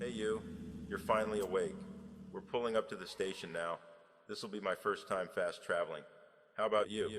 Hey you, you're finally awake. We're pulling up to the station now. This will be my first time fast traveling. How about you?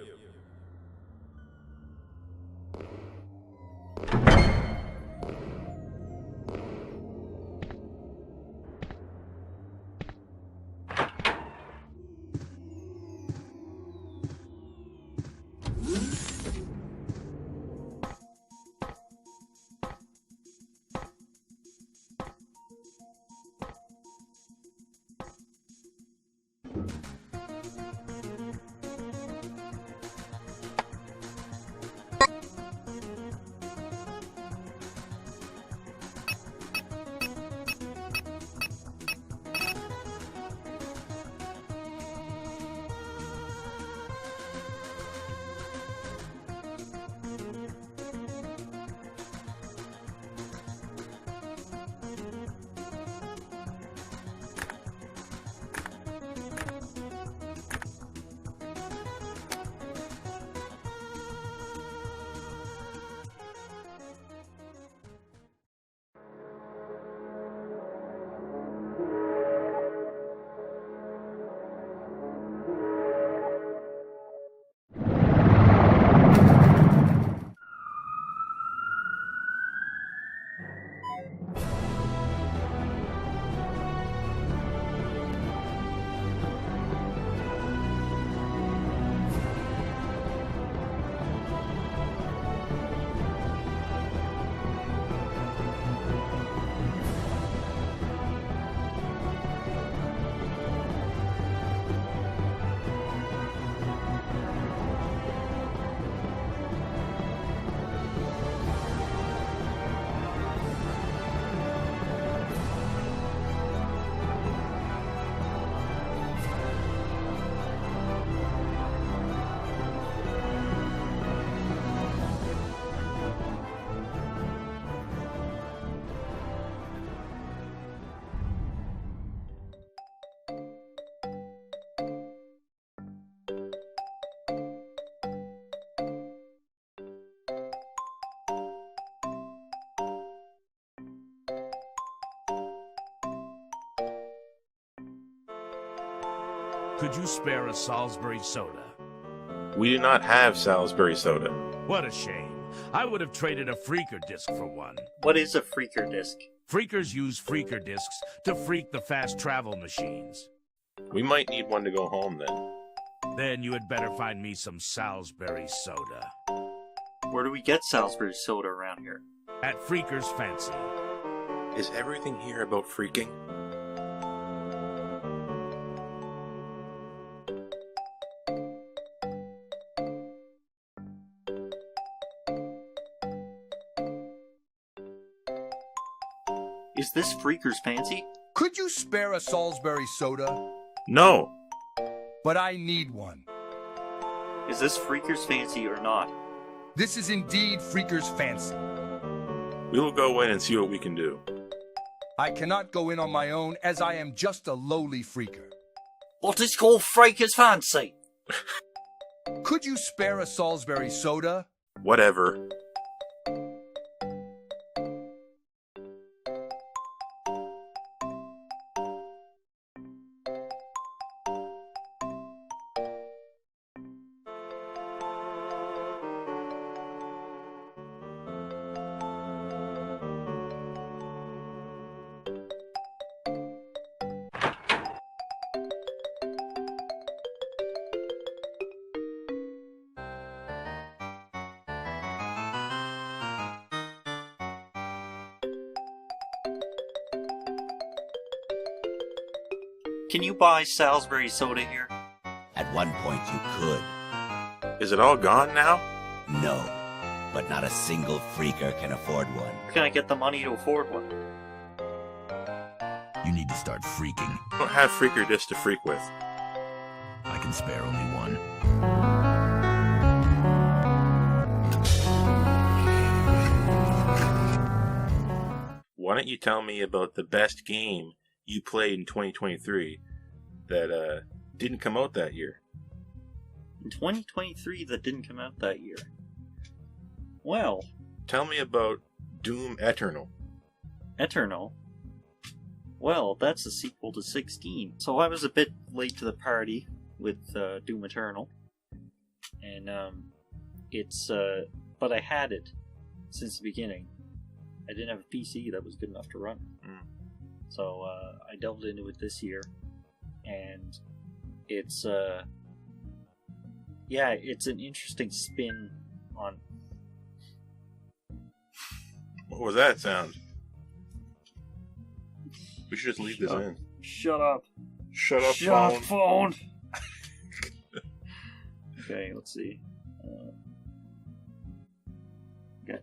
Could you spare a Salisbury soda? We do not have Salisbury soda. What a shame. I would have traded a freaker disc for one. What is a freaker disc? Freakers use freaker discs to freak the fast travel machines. We might need one to go home then. Then you had better find me some Salisbury soda. Where do we get Salisbury soda around here? At Freaker's Fancy. Is everything here about freaking? Is this Freaker's Fancy? Could you spare a Salisbury soda? No! But I need one. Is this Freaker's Fancy or not? This is indeed Freaker's Fancy. We will go in and see what we can do. I cannot go in on my own as I am just a lowly freaker. What is called Freaker's Fancy? Could you spare a Salisbury soda? Whatever. Can you buy Salisbury soda here? At one point you could. Is it all gone now? No, but not a single freaker can afford one. Where can I get the money to afford one? You need to start freaking. I don't have freaker discs to freak with. I can spare only one. Why don't you tell me about the best game you played in 2023 that didn't come out that year? In 2023 that didn't come out that year. Well, Tell me about Doom Eternal. Eternal. Well, that's a sequel to 16. So I was a bit late to the party with Doom Eternal. And but I had it since the beginning. I didn't have a PC that was good enough to run it. So I delved into it this year. And it's it's an interesting spin on... What was that sound? We should just leave this in. Shut up. Shut up, phone. Okay, let's see. Okay.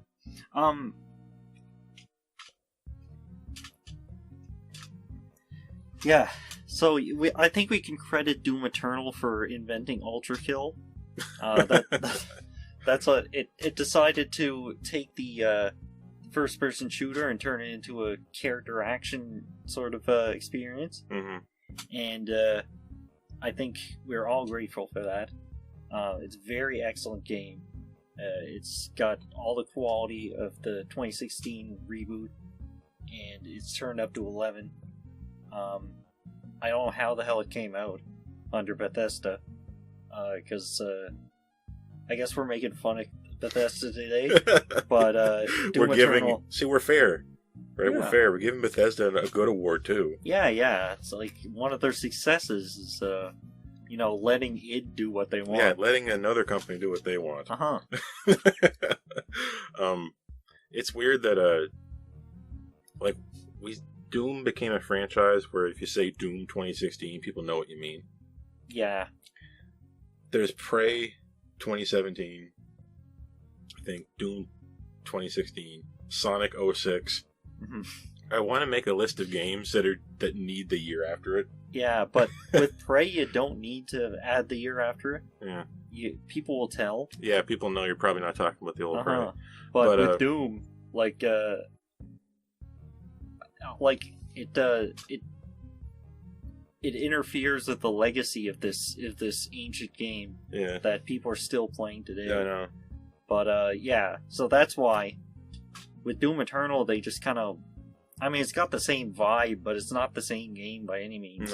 Yeah. So I think we can credit Doom Eternal for inventing Ultra Kill. That's what it decided to take the first-person shooter and turn it into a character action sort of experience. And I think we're all grateful for that. It's a very excellent game. It's got all the quality of the 2016 reboot, and it's turned up to 11. I don't know how the hell it came out under Bethesda, because I guess we're making fun of Bethesda today, but Doom Eternal... See, we're fair. Right? Yeah. We're fair. We're giving Bethesda a good award, too. Yeah. It's like one of their successes is, letting id do what they want. Yeah, letting another company do what they want. It's weird that, Doom became a franchise where if you say Doom 2016, people know what you mean. Yeah. There's Prey 2017, I think Doom 2016, Sonic 06. I want to make a list of games that need the year after it. Yeah, but with Prey, you don't need to add the year after it. Yeah. People will tell. Yeah, people know you're probably not talking about the old Prey. But with Doom, it interferes with the legacy of this ancient game that people are still playing today. Yeah, I know. But so that's why with Doom Eternal they just kind of, it's got the same vibe, but it's not the same game by any means.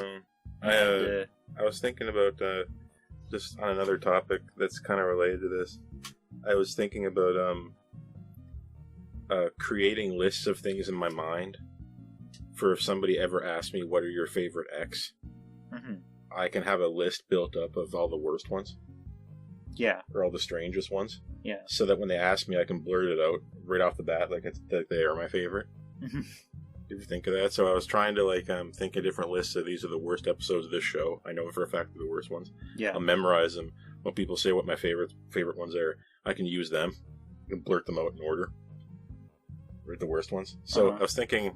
No. I was thinking about just on another topic that's kind of related to this. I was thinking about creating lists of things in my mind for if somebody ever asks me what are your favorite X. I can have a list built up of all the worst ones. Yeah. Or all the strangest ones. Yeah. So that when they ask me, I can blurt it out right off the bat, like they are my favorite. Did you think of that? So I was trying to think of different lists of these are the worst episodes of this show. I know for a fact they're the worst ones. Yeah. I'll memorize them. When people say what my favorite ones are, I can use them and blurt them out in order. Right, the worst ones. So I was thinking,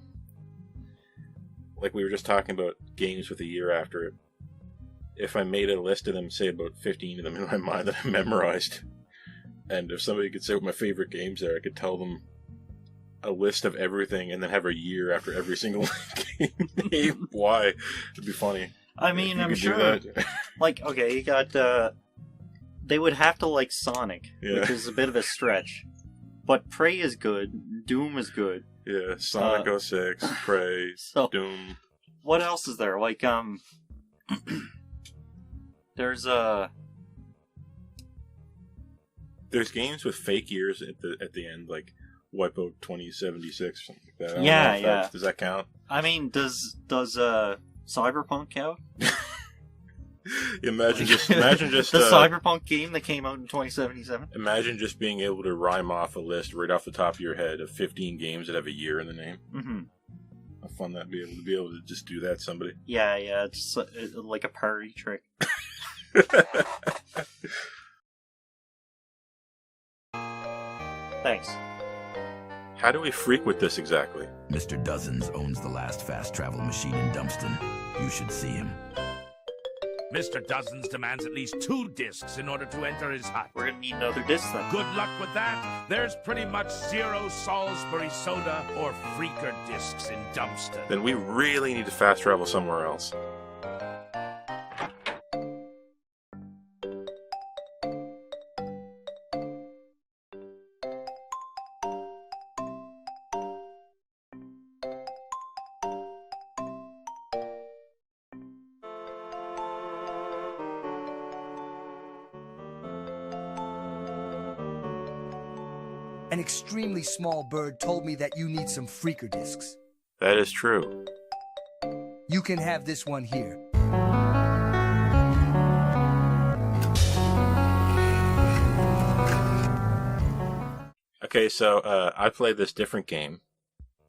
like we were just talking about games with a year after it. If I made a list of them, say about 15 of them in my mind that I memorized, and if somebody could say what my favorite games are, I could tell them a list of everything and then have a year after every single game. Why? It'd be funny. I'm sure. Okay, you got, they would have to like Sonic, which is a bit of a stretch. But Prey is good, Doom is good. Yeah, Sonic 06, Prey, Doom. What else is there? There's games with fake years at the end, like Wipeout 2076, something like that. Yeah. Does that count? Does Cyberpunk count? Imagine just the Cyberpunk game that came out in 2077. Imagine just being able to rhyme off a list right off the top of your head of 15 games that have a year in the name. How fun that'd be able to just do that to somebody. Yeah, it's like a party trick. Thanks. How do we freak with this exactly? Mr. Dozens owns the last fast travel machine in Dumpston. You should see him. Mr. Dozens demands at least 2 discs in order to enter his hut. We're gonna need another disc then. Good luck with that. There's pretty much 0 Salisbury soda or freaker discs in Dumpston. Then we really need to fast travel somewhere else. An extremely small bird told me that you need some freaker discs. That is true. You can have this one here. Okay, so I played this different game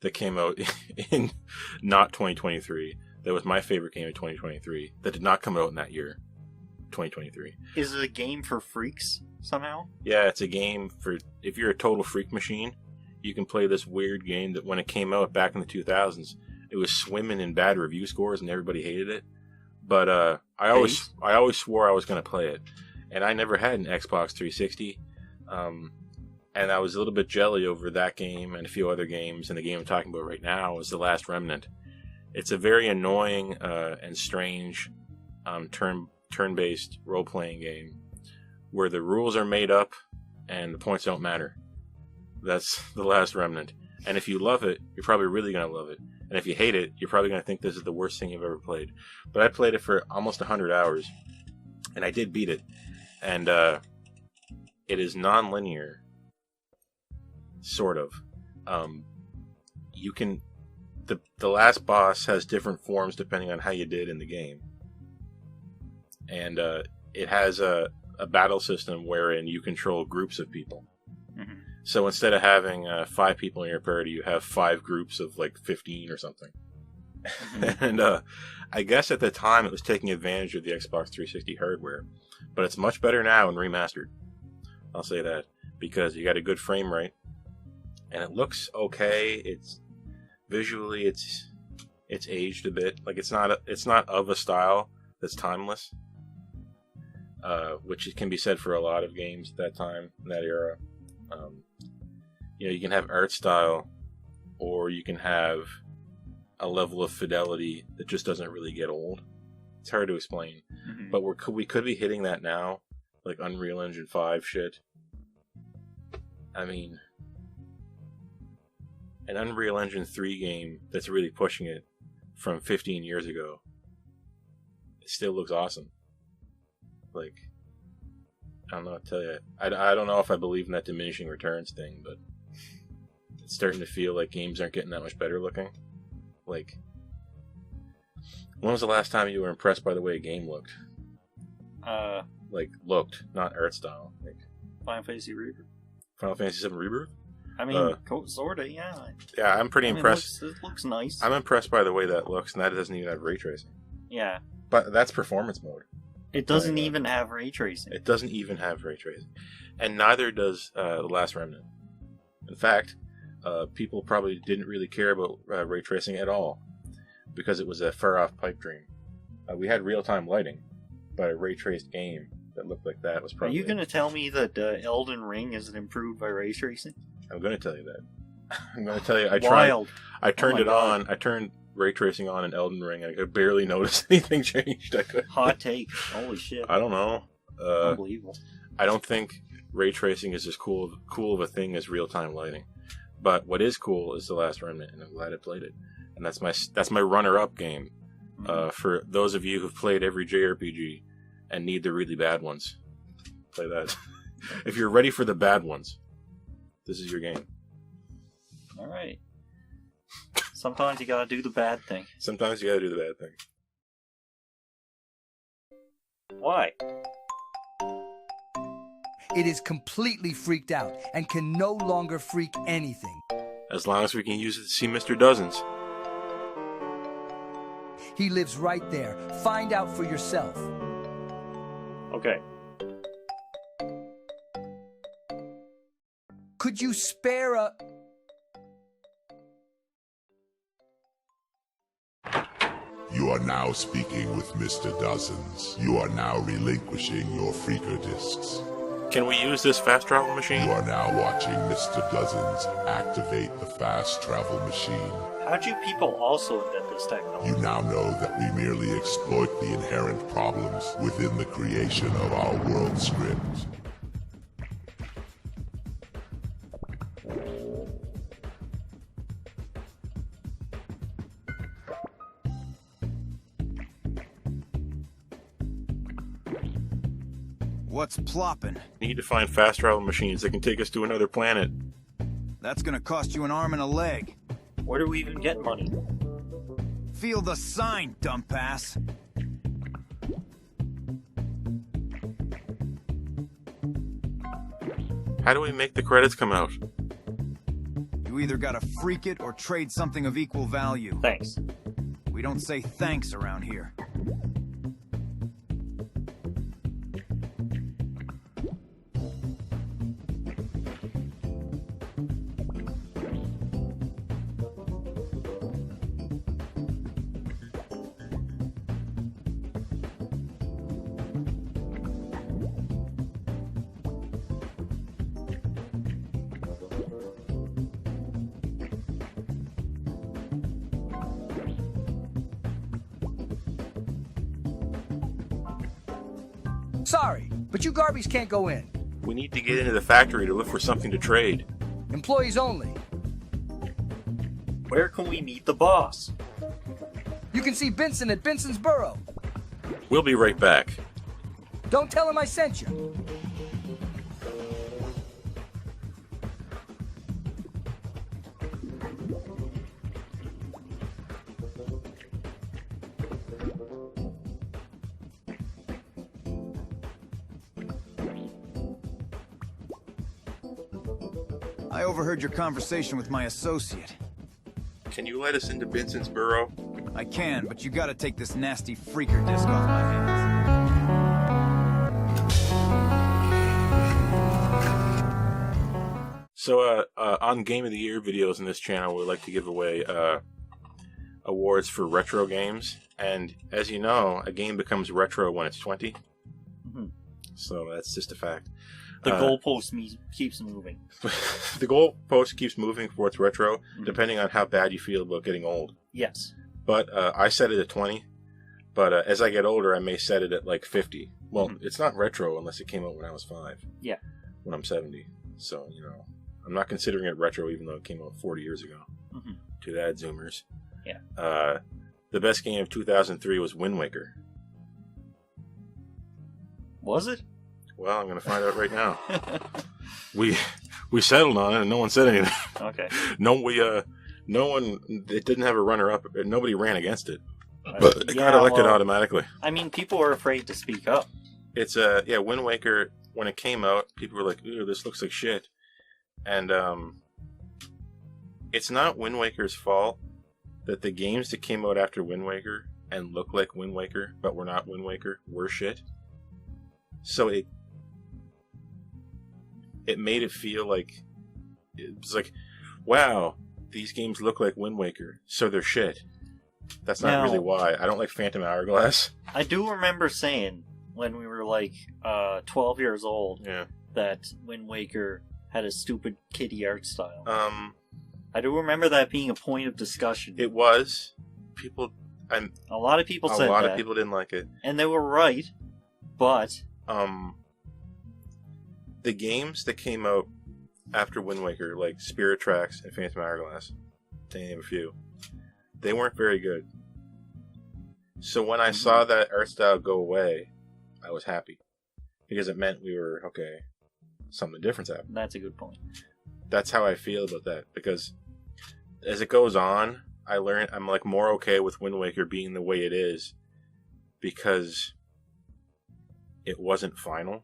that came out in not 2023. That was my favorite game of 2023. That did not come out in that year, 2023. Is it a game for freaks somehow? Yeah, it's a game for if you're a total freak machine. You can play this weird game that when it came out back in the 2000s, it was swimming in bad review scores and everybody hated it. But I always swore I was going to play it, and I never had an Xbox 360. And I was a little bit jelly over that game and a few other games, and the game I'm talking about right now is The Last Remnant. It's a very annoying and strange turn-based role-playing game where the rules are made up and the points don't matter. That's The Last Remnant. And if you love it, you're probably really going to love it. And if you hate it, you're probably going to think this is the worst thing you've ever played. But I played it for almost 100 hours, and I did beat it. And it is non-linear. Sort of. You can... The last boss has different forms depending on how you did in the game. And it has a battle system wherein you control groups of people. Mm-hmm. So instead of having 5 people in your party, you have 5 groups of like 15 or something. Mm-hmm. And I guess at the time it was taking advantage of the Xbox 360 hardware. But it's much better now and remastered. I'll say that. Because you got a good frame rate. And it looks okay. It's visually it's aged a bit. Like it's not of a style that's timeless, which can be said for a lot of games at that time, in that era. You can have art style, or you can have a level of fidelity that just doesn't really get old. It's hard to explain, mm-hmm. But we could be hitting that now, like Unreal Engine 5 shit. I mean, an Unreal Engine 3 game that's really pushing it from 15 years ago, it still looks awesome. Like, I don't know what to tell you. I don't know if I believe in that diminishing returns thing, but it's starting to feel like games aren't getting that much better looking. Like, when was the last time you were impressed by the way a game looked? Looked, not art style. Like Final Fantasy Rebirth. Final Fantasy VII Rebirth? I mean, sorta, yeah. Yeah, I'm pretty impressed. It looks nice. I'm impressed by the way that looks, and that doesn't even have ray tracing. Yeah. But that's performance mode. It doesn't even have ray tracing. It doesn't even have ray tracing. And neither does The Last Remnant. In fact, people probably didn't really care about ray tracing at all, because it was a far-off pipe dream. We had real-time lighting, but a ray-traced game that looked like that was probably... Are you going to tell me that Elden Ring isn't improved by ray tracing? I'm going to tell you that. I'm going to tell you, I turned it on. I turned ray tracing on in Elden Ring, and I could barely notice anything changed. Hot take. Holy shit. I don't know. Unbelievable. I don't think ray tracing is as cool of a thing as real-time lighting. But what is cool is The Last Remnant, and I'm glad I played it. And that's my runner-up game. For those of you who've played every JRPG and need the really bad ones, play that. If you're ready for the bad ones, this is your game. Alright. Sometimes you gotta do the bad thing. Sometimes you gotta do the bad thing. Why? It is completely freaked out and can no longer freak anything. As long as we can use it to see Mr. Dozens. He lives right there. Find out for yourself. Okay. Could you spare a... You are now speaking with Mr. Dozens. You are now relinquishing your freaker discs. Can we use this fast travel machine? You are now watching Mr. Dozens activate the fast travel machine. How'd you people also invent this technology? You now know that we merely exploit the inherent problems within the creation of our world script. What's plopping? We need to find fast travel machines that can take us to another planet. That's gonna cost you an arm and a leg. Where do we even get money? Feel the sign, dumbass. How do we make the credits come out? You either gotta freak it or trade something of equal value. Thanks. We don't say thanks around here. Sorry, but you Garbies can't go in. We need to get into the factory to look for something to trade. Employees only. Where can we meet the boss? You can see Benson at Benson's Burrow. We'll be right back. Don't tell him I sent you. I overheard your conversation with my associate. Can you let us into Benson's Burrow? I can, but you gotta take this nasty freaker disc off my hands. So, on Game of the Year videos in this channel, we like to give away awards for retro games. And as you know, a game becomes retro when it's 20. Mm-hmm. So that's just a fact. The goalpost keeps moving. The goalpost keeps moving for its retro, depending on how bad you feel about getting old. Yes. But I set it at 20. But as I get older, I may set it at like 50. Well, it's not retro unless it came out when I was 5. Yeah. When I'm 70. So, you know, I'm not considering it retro even though it came out 40 years ago. Mm-hmm. To that, Zoomers. Yeah. The best game of 2003 was Wind Waker. Was it? Well, I'm going to find out right now. We settled on it and no one said anything. Okay. No one, it didn't have a runner-up. Nobody ran against it. But it got elected automatically. I mean, people are afraid to speak up. It's, Wind Waker, when it came out, people were like, ooh, this looks like shit. And, it's not Wind Waker's fault that the games that came out after Wind Waker and look like Wind Waker, but were not Wind Waker, were shit. So it made it feel like, it was like, wow, these games look like Wind Waker, so they're shit. That's not really why. I don't like Phantom Hourglass. I do remember saying, when we were like 12 years old, that Wind Waker had a stupid kiddie art style. I do remember that being a point of discussion. It was. A lot of people said that. A lot of people didn't like it. And they were right, but... the games that came out after Wind Waker, like Spirit Tracks and Phantom Hourglass, to name a few, they weren't very good. So when I saw that art style go away, I was happy. Because it meant we were, okay, something different's happened. That's a good point. That's how I feel about that. Because as it goes on, I'm like more okay with Wind Waker being the way it is. Because it wasn't final.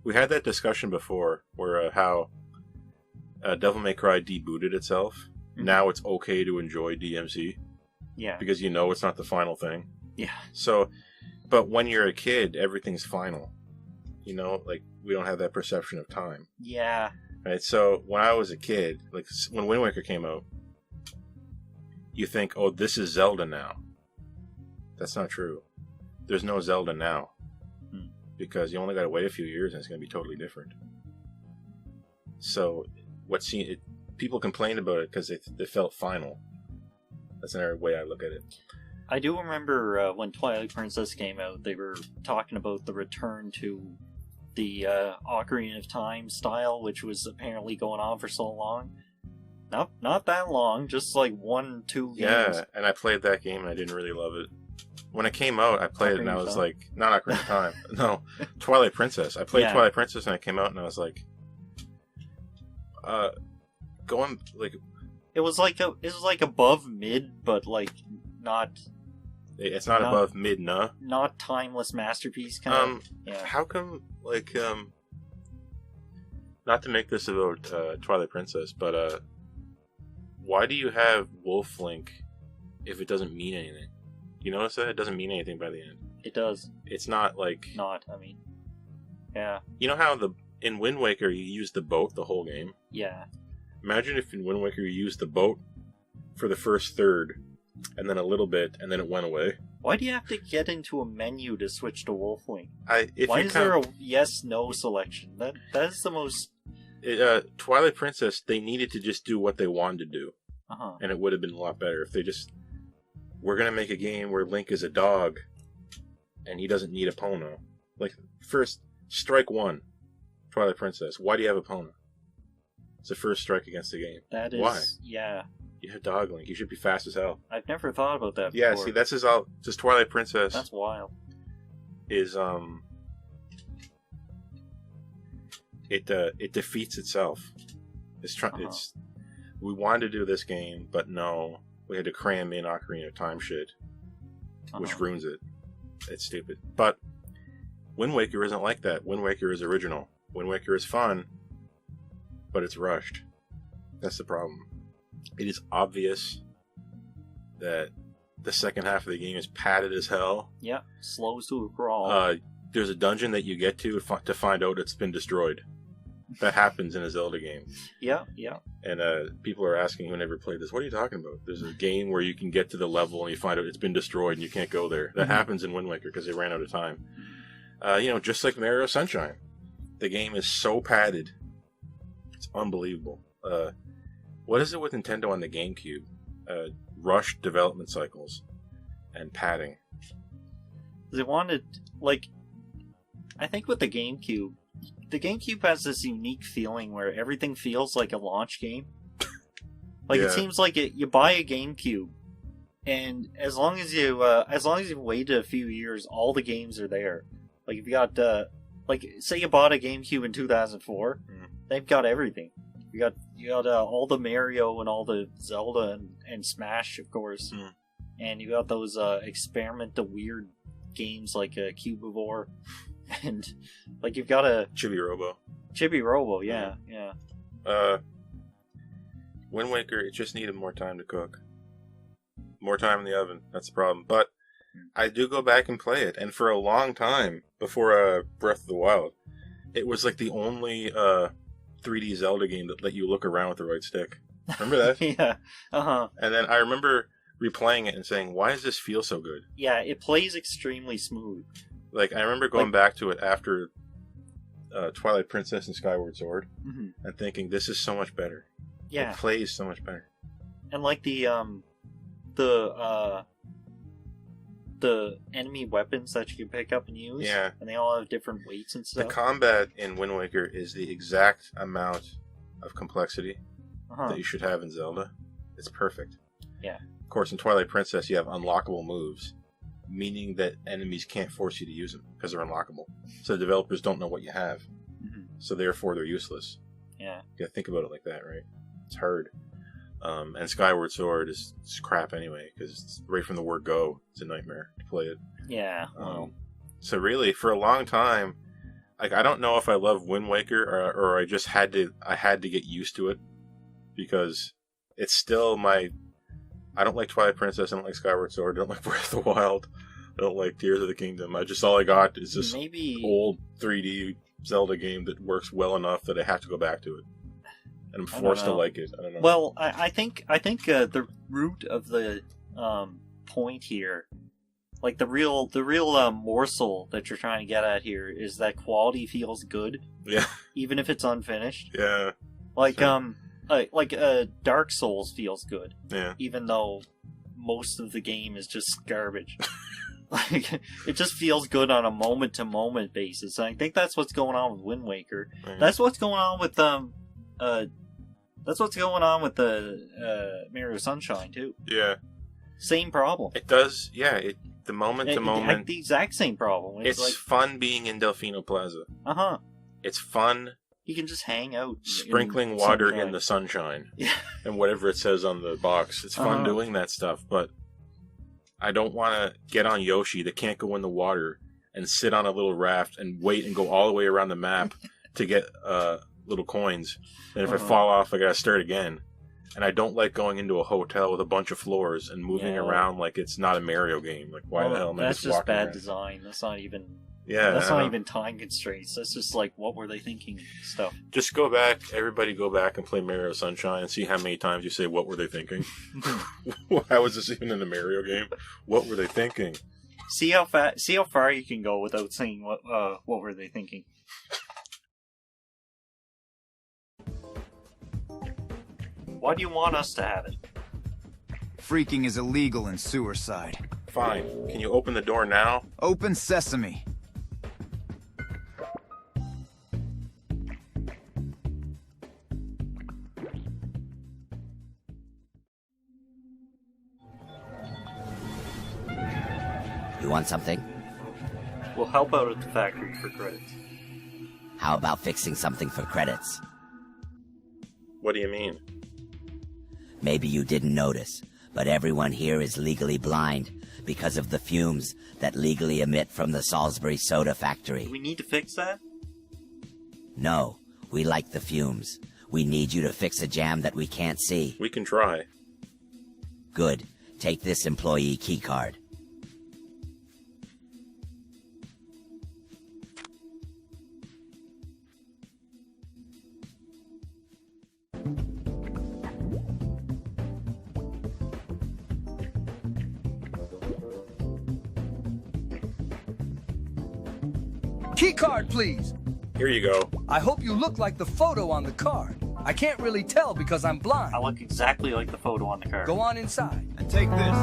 We had that discussion before, where how Devil May Cry debooted itself. Mm-hmm. Now it's okay to enjoy DMC. Yeah. Because you know it's not the final thing. Yeah. So, but when you're a kid, everything's final. You know, like, we don't have that perception of time. Yeah. Right, so when I was a kid, like, when Wind Waker came out, you think, oh, this is Zelda now. That's not true. There's no Zelda now. Because you only got to wait a few years and it's going to be totally different. So, people complained about it because it felt final. That's another way I look at it. I do remember when Twilight Princess came out, they were talking about the return to the Ocarina of Time style, which was apparently going on for so long. Not that long, just like 1-2 games. Yeah, and I played that game and I didn't really love it. When it came out, I played it and I was like, not Ocarina of Time. No, Twilight Princess. I played Twilight Princess and it came out and I was like, going like it was like above mid, but like not. It's not above mid, nah. Not timeless masterpiece kind of. Yeah. How come like not to make this about Twilight Princess, but why do you have Wolf Link if it doesn't mean anything? You notice that it doesn't mean anything by the end. It does. It's not like yeah. You know how in Wind Waker you use the boat the whole game? Yeah. Imagine if in Wind Waker you used the boat for the first third, and then a little bit, and then it went away. Why do you have to get into a menu to switch to Wolf Link? Why is there a yes/no selection? That is the most. Twilight Princess, they needed to just do what they wanted to do, and it would have been a lot better if they just. We're gonna make a game where Link is a dog, and he doesn't need a Pono. Like first strike one, Twilight Princess. Why do you have a Pono? It's the first strike against the game. That is why? Yeah. You have Dog Link. You should be fast as hell. I've never thought about that Yeah, before. see, that's just Twilight Princess. That's wild. Is it defeats itself. It's we wanted to do this game, but no, we had to cram in Ocarina of Time shit, which ruins it. It's stupid. But Wind Waker isn't like that. Wind Waker is original. Wind Waker is fun, but it's rushed. That's the problem. It is obvious that the second half of the game is padded as hell. Yeah, slows to a crawl. There's a dungeon that you get to find out it's been destroyed. That happens in a Zelda game. Yeah. And people are asking who never played this, what are you talking about? There's a game where you can get to the level and you find out it's been destroyed and you can't go there. That happens in Wind Waker because they ran out of time. Just like Mario Sunshine. The game is so padded. It's unbelievable. What is it with Nintendo on the GameCube? Rushed development cycles and padding. They wanted, I think with the GameCube has this unique feeling where everything feels like a launch game. It seems like you buy a GameCube, and as long as you waited a few years, all the games are there. Like if you got say you bought a GameCube in 2004, they've got everything. You got all the Mario and all the Zelda and Smash, of course, and you got those experiment the weird games like Cubivore, and you've got a Chibi Robo, yeah. Wind Waker, it just needed more time to cook, more time in the oven. That's the problem. But I do go back and play it, and for a long time before Breath of the Wild, it was like the only 3D Zelda game that let you look around with the right stick. Remember that? Yeah. And then I remember replaying it and saying, why does this feel so good? Yeah, it plays extremely smooth. I remember going back to it after Twilight Princess and Skyward Sword and thinking, this is so much better. Yeah. It plays so much better. And the enemy weapons that you can pick up and use. Yeah. And they all have different weights and stuff. The combat in Wind Waker is the exact amount of complexity that you should have in Zelda. It's perfect. Yeah. Of course, in Twilight Princess, you have unlockable moves, meaning that enemies can't force you to use them because they're unlockable. So the developers don't know what you have. So therefore, they're useless. Yeah. You gotta think about it like that, right? It's hard. And Skyward Sword is crap anyway, because right from the word go, it's a nightmare to play it. Yeah. So really, for a long time, I don't know if I love Wind Waker or I just had to get used to it, because it's still I don't like Twilight Princess, I don't like Skyward Sword, I don't like Breath of the Wild, I don't like Tears of the Kingdom. All I got is this old 3D Zelda game that works well enough that I have to go back to it. And I'm forced to like it. I don't know. Well, I think the root of the point here, the real morsel that you're trying to get at here, is that quality feels good. Yeah. Even if it's unfinished. Yeah. Dark Souls feels good. Yeah. Even though most of the game is just garbage. It just feels good on a moment to moment basis. And I think that's what's going on with Wind Waker. Right. That's what's going on with the Mario Sunshine too. Yeah. Same problem. It does. Yeah. The moment to moment. The exact same problem. It's fun being in Delfino Plaza. Uh-huh. It's fun You can just hang out. Sprinkling water in the sunshine. Yeah. And whatever it says on the box. It's fun doing that stuff, but I don't want to get on Yoshi that can't go in the water and sit on a little raft and wait and go all the way around the map to get little coins. And if I fall off, I gotta start again. And I don't like going into a hotel with a bunch of floors and moving around like it's not a Mario game. Like, why the hell am I just walking That's just bad around? design. That's not even... Yeah, that's not even time constraints. That's just like, what were they thinking stuff. Just go back, everybody go back and play Mario Sunshine and see how many times you say, what were they thinking? How is this even in a Mario game? What were they thinking? See how far you can go without saying, what were they thinking? Why do you want us to have it? Freaking is illegal in Sewerside. Fine. Can you open the door now? Open sesame. You want something? We'll help out at the factory for credits. How about fixing something for credits? What do you mean? Maybe you didn't notice, but everyone here is legally blind because of the fumes that legally emit from the Salisbury soda factory. Do we need to fix that? No, we like the fumes. We need you to fix a jam that we can't see. We can try. Good. Take this employee keycard. Keycard, please. Here you go. I hope you look like the photo on the card. I can't really tell because I'm blind. I look exactly like the photo on the card. Go on inside. And take this.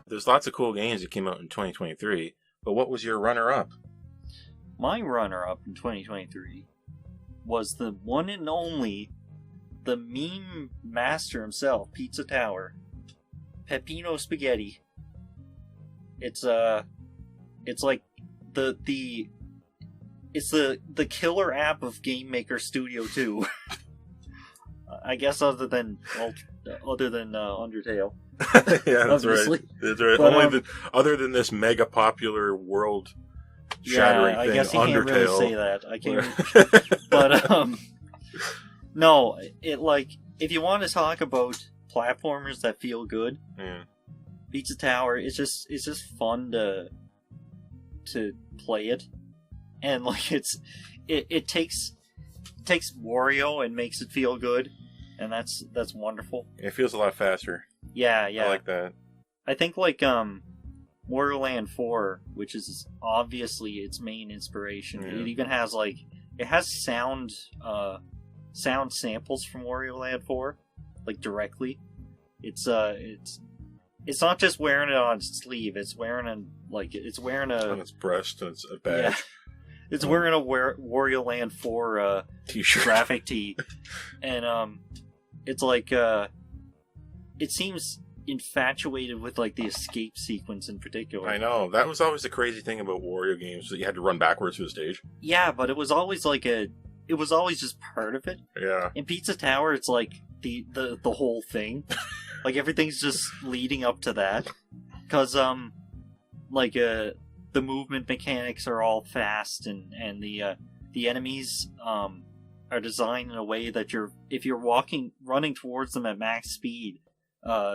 There's lots of cool games that came out in 2023, but what was your runner-up? My runner-up in 2023 was the one and only, the meme master himself, Pizza Tower. Peppino Spaghetti. It's like it's the killer app of Game Maker Studio 2. I guess other than Undertale. Yeah, that's obviously. right. That's right. But, other than this mega popular world shattering thing, I guess you Undertale. can't really say that. I can't. But no, it like if you want to talk about platformers that feel good, Pizza Tower it's just fun to play it, and like it takes Wario and makes it feel good, and that's wonderful. It feels a lot faster. Yeah. I like that. I think like Wario Land 4, which is obviously its main inspiration. Yeah. It even has it has sound samples from Wario Land 4, like directly. It's not just wearing it on its sleeve. It's wearing on its breast. It's a badge. Yeah. It's wearing a Wario Land 4 T-shirt, graphic tee, and it's like it seems infatuated with like the escape sequence in particular. I know, that was always the crazy thing about Wario games, that you had to run backwards through the stage. Yeah, but it was always it was always just part of it. Yeah. In Pizza Tower, it's like the whole thing. Like everything's just leading up to that, because the movement mechanics are all fast, and the enemies are designed in a way that if you're running towards them at max speed,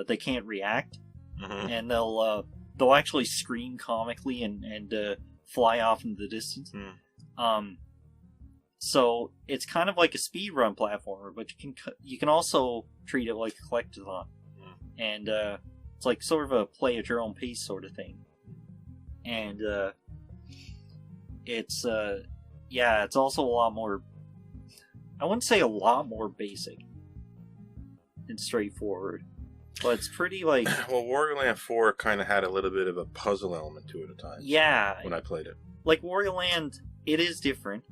they can't react, and they'll actually scream comically and fly off into the distance. So it's kind of like a speedrun platformer, but you can also treat it like a collectathon, and it's like sort of a play at your own pace sort of thing. And it's also a lot more, I wouldn't say a lot more basic and straightforward, but it's pretty like... Well, Wario Land 4 kind of had a little bit of a puzzle element to it at times. Yeah. When I played it. Like Wario Land, it is different.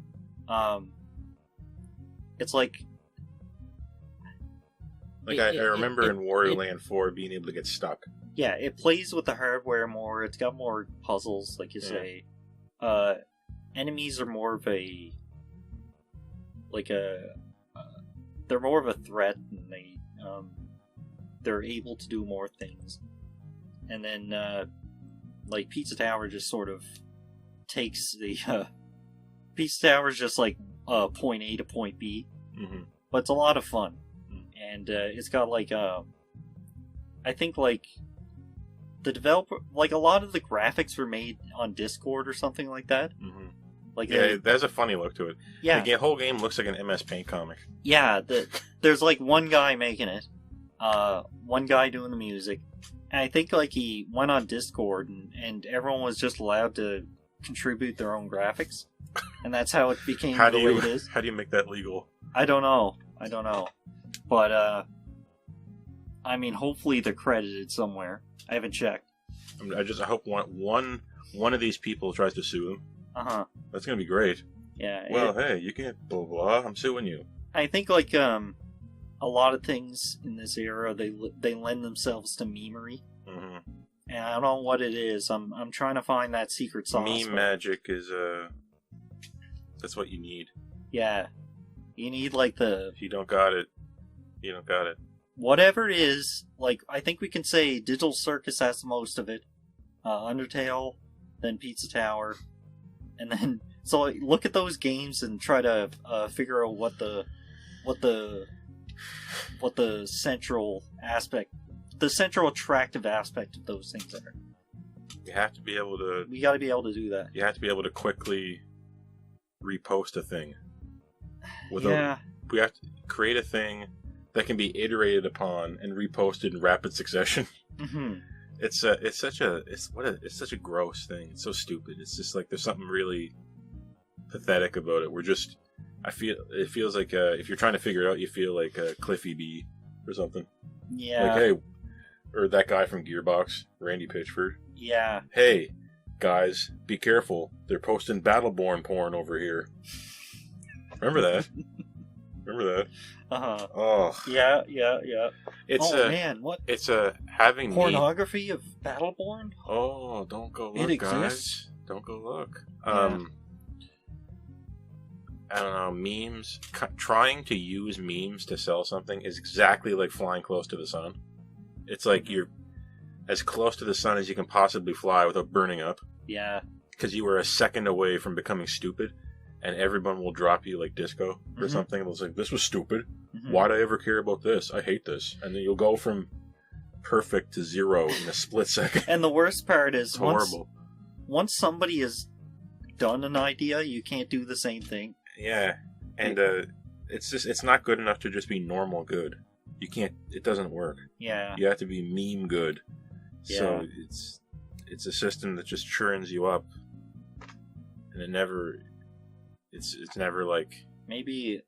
Like, I remember in Wario Land 4 being able to get stuck. Yeah, it plays with the hardware more. It's got more puzzles, like you say. Enemies are more of a... they're more of a threat, and they're able to do more things. And then, Pizza Tower just sort of takes the... Pizza Tower is just like point A to point B. Mm-hmm. But it's a lot of fun. And it's got I think the developer, a lot of the graphics were made on Discord or something like that. Mm-hmm. There's a funny look to it. Yeah, the whole game looks like an MS Paint comic. Yeah, there's one guy making it, one guy doing the music, and I think he went on Discord and everyone was just allowed to contribute their own graphics, and that's how it became the way it is. How do you make that legal? I don't know. But, hopefully they're credited somewhere. I haven't checked. I hope one of these people tries to sue them. Uh-huh. That's gonna be great. Yeah. Well, hey, you can't blah blah. I'm suing you. I think a lot of things in this era they lend themselves to memery. Mm-hmm. And I don't know what it is. I'm trying to find that secret sauce. Meme magic is that's what you need. Yeah. You need If you don't got it, you don't got it. Whatever it is, I think we can say Digital Circus has the most of it. Undertale, then Pizza Tower, and then look at those games and try to figure out what the central aspect, the central attractive aspect of those things are. You have to be able to. We got to be able to do that. You have to be able to quickly repost a thing. We have to create a thing that can be iterated upon and reposted in rapid succession. Mm-hmm. It's such a gross thing. It's so stupid. It's just there's something really pathetic about it. It feels like if you're trying to figure it out, you feel like Cliffy B or something. Yeah. Hey, or that guy from Gearbox, Randy Pitchford. Yeah. Hey, guys, be careful. They're posting Battleborn porn over here. Remember that? Remember that? Uh-huh. Oh. Yeah. It's man, what? It's having pornography of Battleborn? Oh, don't go look, it guys. Exists? Don't go look. Yeah. I don't know, memes. Trying to use memes to sell something is exactly like flying close to the sun. It's like you're as close to the sun as you can possibly fly without burning up. Yeah. Because you were a second away from becoming stupid, and everyone will drop you like disco or something. They'll say, "This was stupid. Why'd I ever care about this? I hate this." And then you'll go from perfect to zero in a split second. And the worst part is, it's horrible. Once somebody has done an idea, you can't do the same thing. Yeah, and it's not good enough to just be normal good. You can't. It doesn't work. Yeah. You have to be meme good. Yeah. So it's a system that just churns you up, and it never. It's never maybe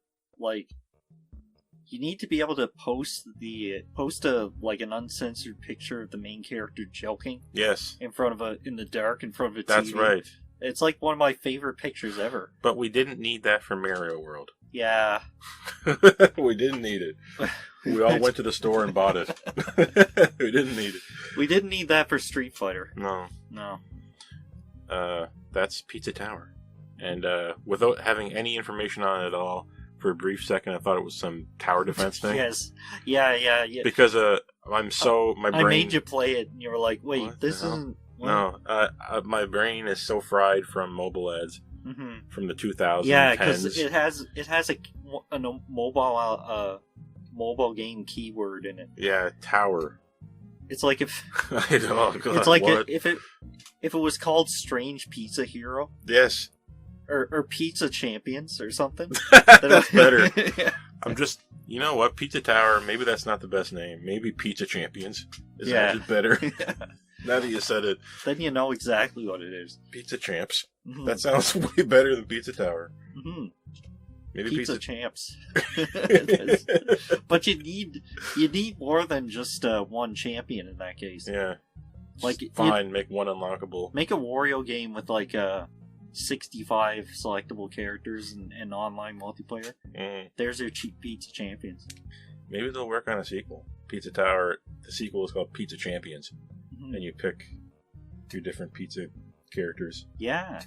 you need to be able to post an uncensored picture of the main character joking. Yes. In the dark in front of a TV. That's right. It's one of my favorite pictures ever. But we didn't need that for Mario World. Yeah. We didn't need it. We all went to the store and bought it. We didn't need it. We didn't need that for Street Fighter. No. No. That's Pizza Tower. And without having any information on it at all, for a brief second I thought it was some tower defense thing. Yes. Yeah. Because my brain... I made you play it and you were like, wait, what this isn't... What? No, my brain is so fried from mobile ads from the 2010s. Yeah, because it has a mobile game keyword in it. Yeah, tower. It's like if I know, God, it's like what? if it was called Strange Pizza Hero. Yes. Or Pizza Champions or something. That's better. Yeah. I'm just, you know what, Pizza Tower. Maybe that's not the best name. Maybe Pizza Champions is actually better. Yeah. Now that you said it, then you know exactly what it is. Pizza Champs. That sounds way better than Pizza Tower. Maybe Pizza Champs. But you need more than just one champion in that case. Yeah. Fine, make one unlockable. Make a Wario game with 65 selectable characters and online multiplayer. There's your cheap Pizza Champions. Maybe they'll work on a sequel. Pizza Tower, the sequel is called Pizza Champions. And you pick 2 different pizza characters. Yeah.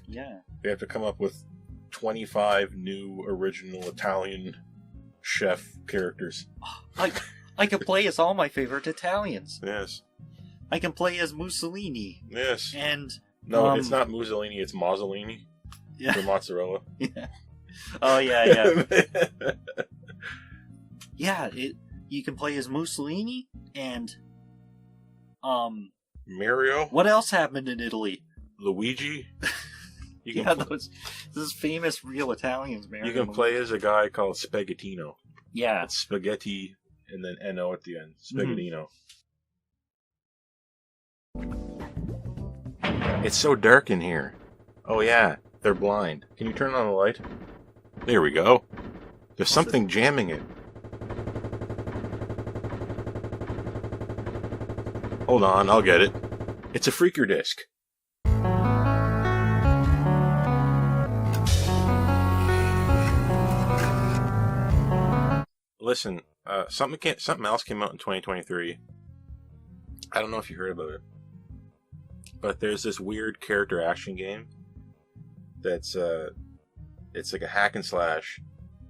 They have to come up with 25 new original Italian chef characters. I can play as all my favorite Italians. Yes. I can play as Mussolini. Yes. And no, it's not Mussolini, it's Mozzolini. Yeah. For mozzarella. Yeah. Oh yeah. Yeah, you can play as Mussolini and Mario. What else happened in Italy? Luigi. You can those famous real Italians, man. You can play as a guy called Spaghettino. Yeah. It's spaghetti and then N-O at the end. Spaghettino. It's so dark in here. Oh yeah, they're blind. Can you turn on the light? There we go. There's something jamming it. Hold on, I'll get it. It's a freaker disc. Listen, something else came out in 2023. I don't know if you heard about it, but there's this weird character action game that's it's like a hack and slash,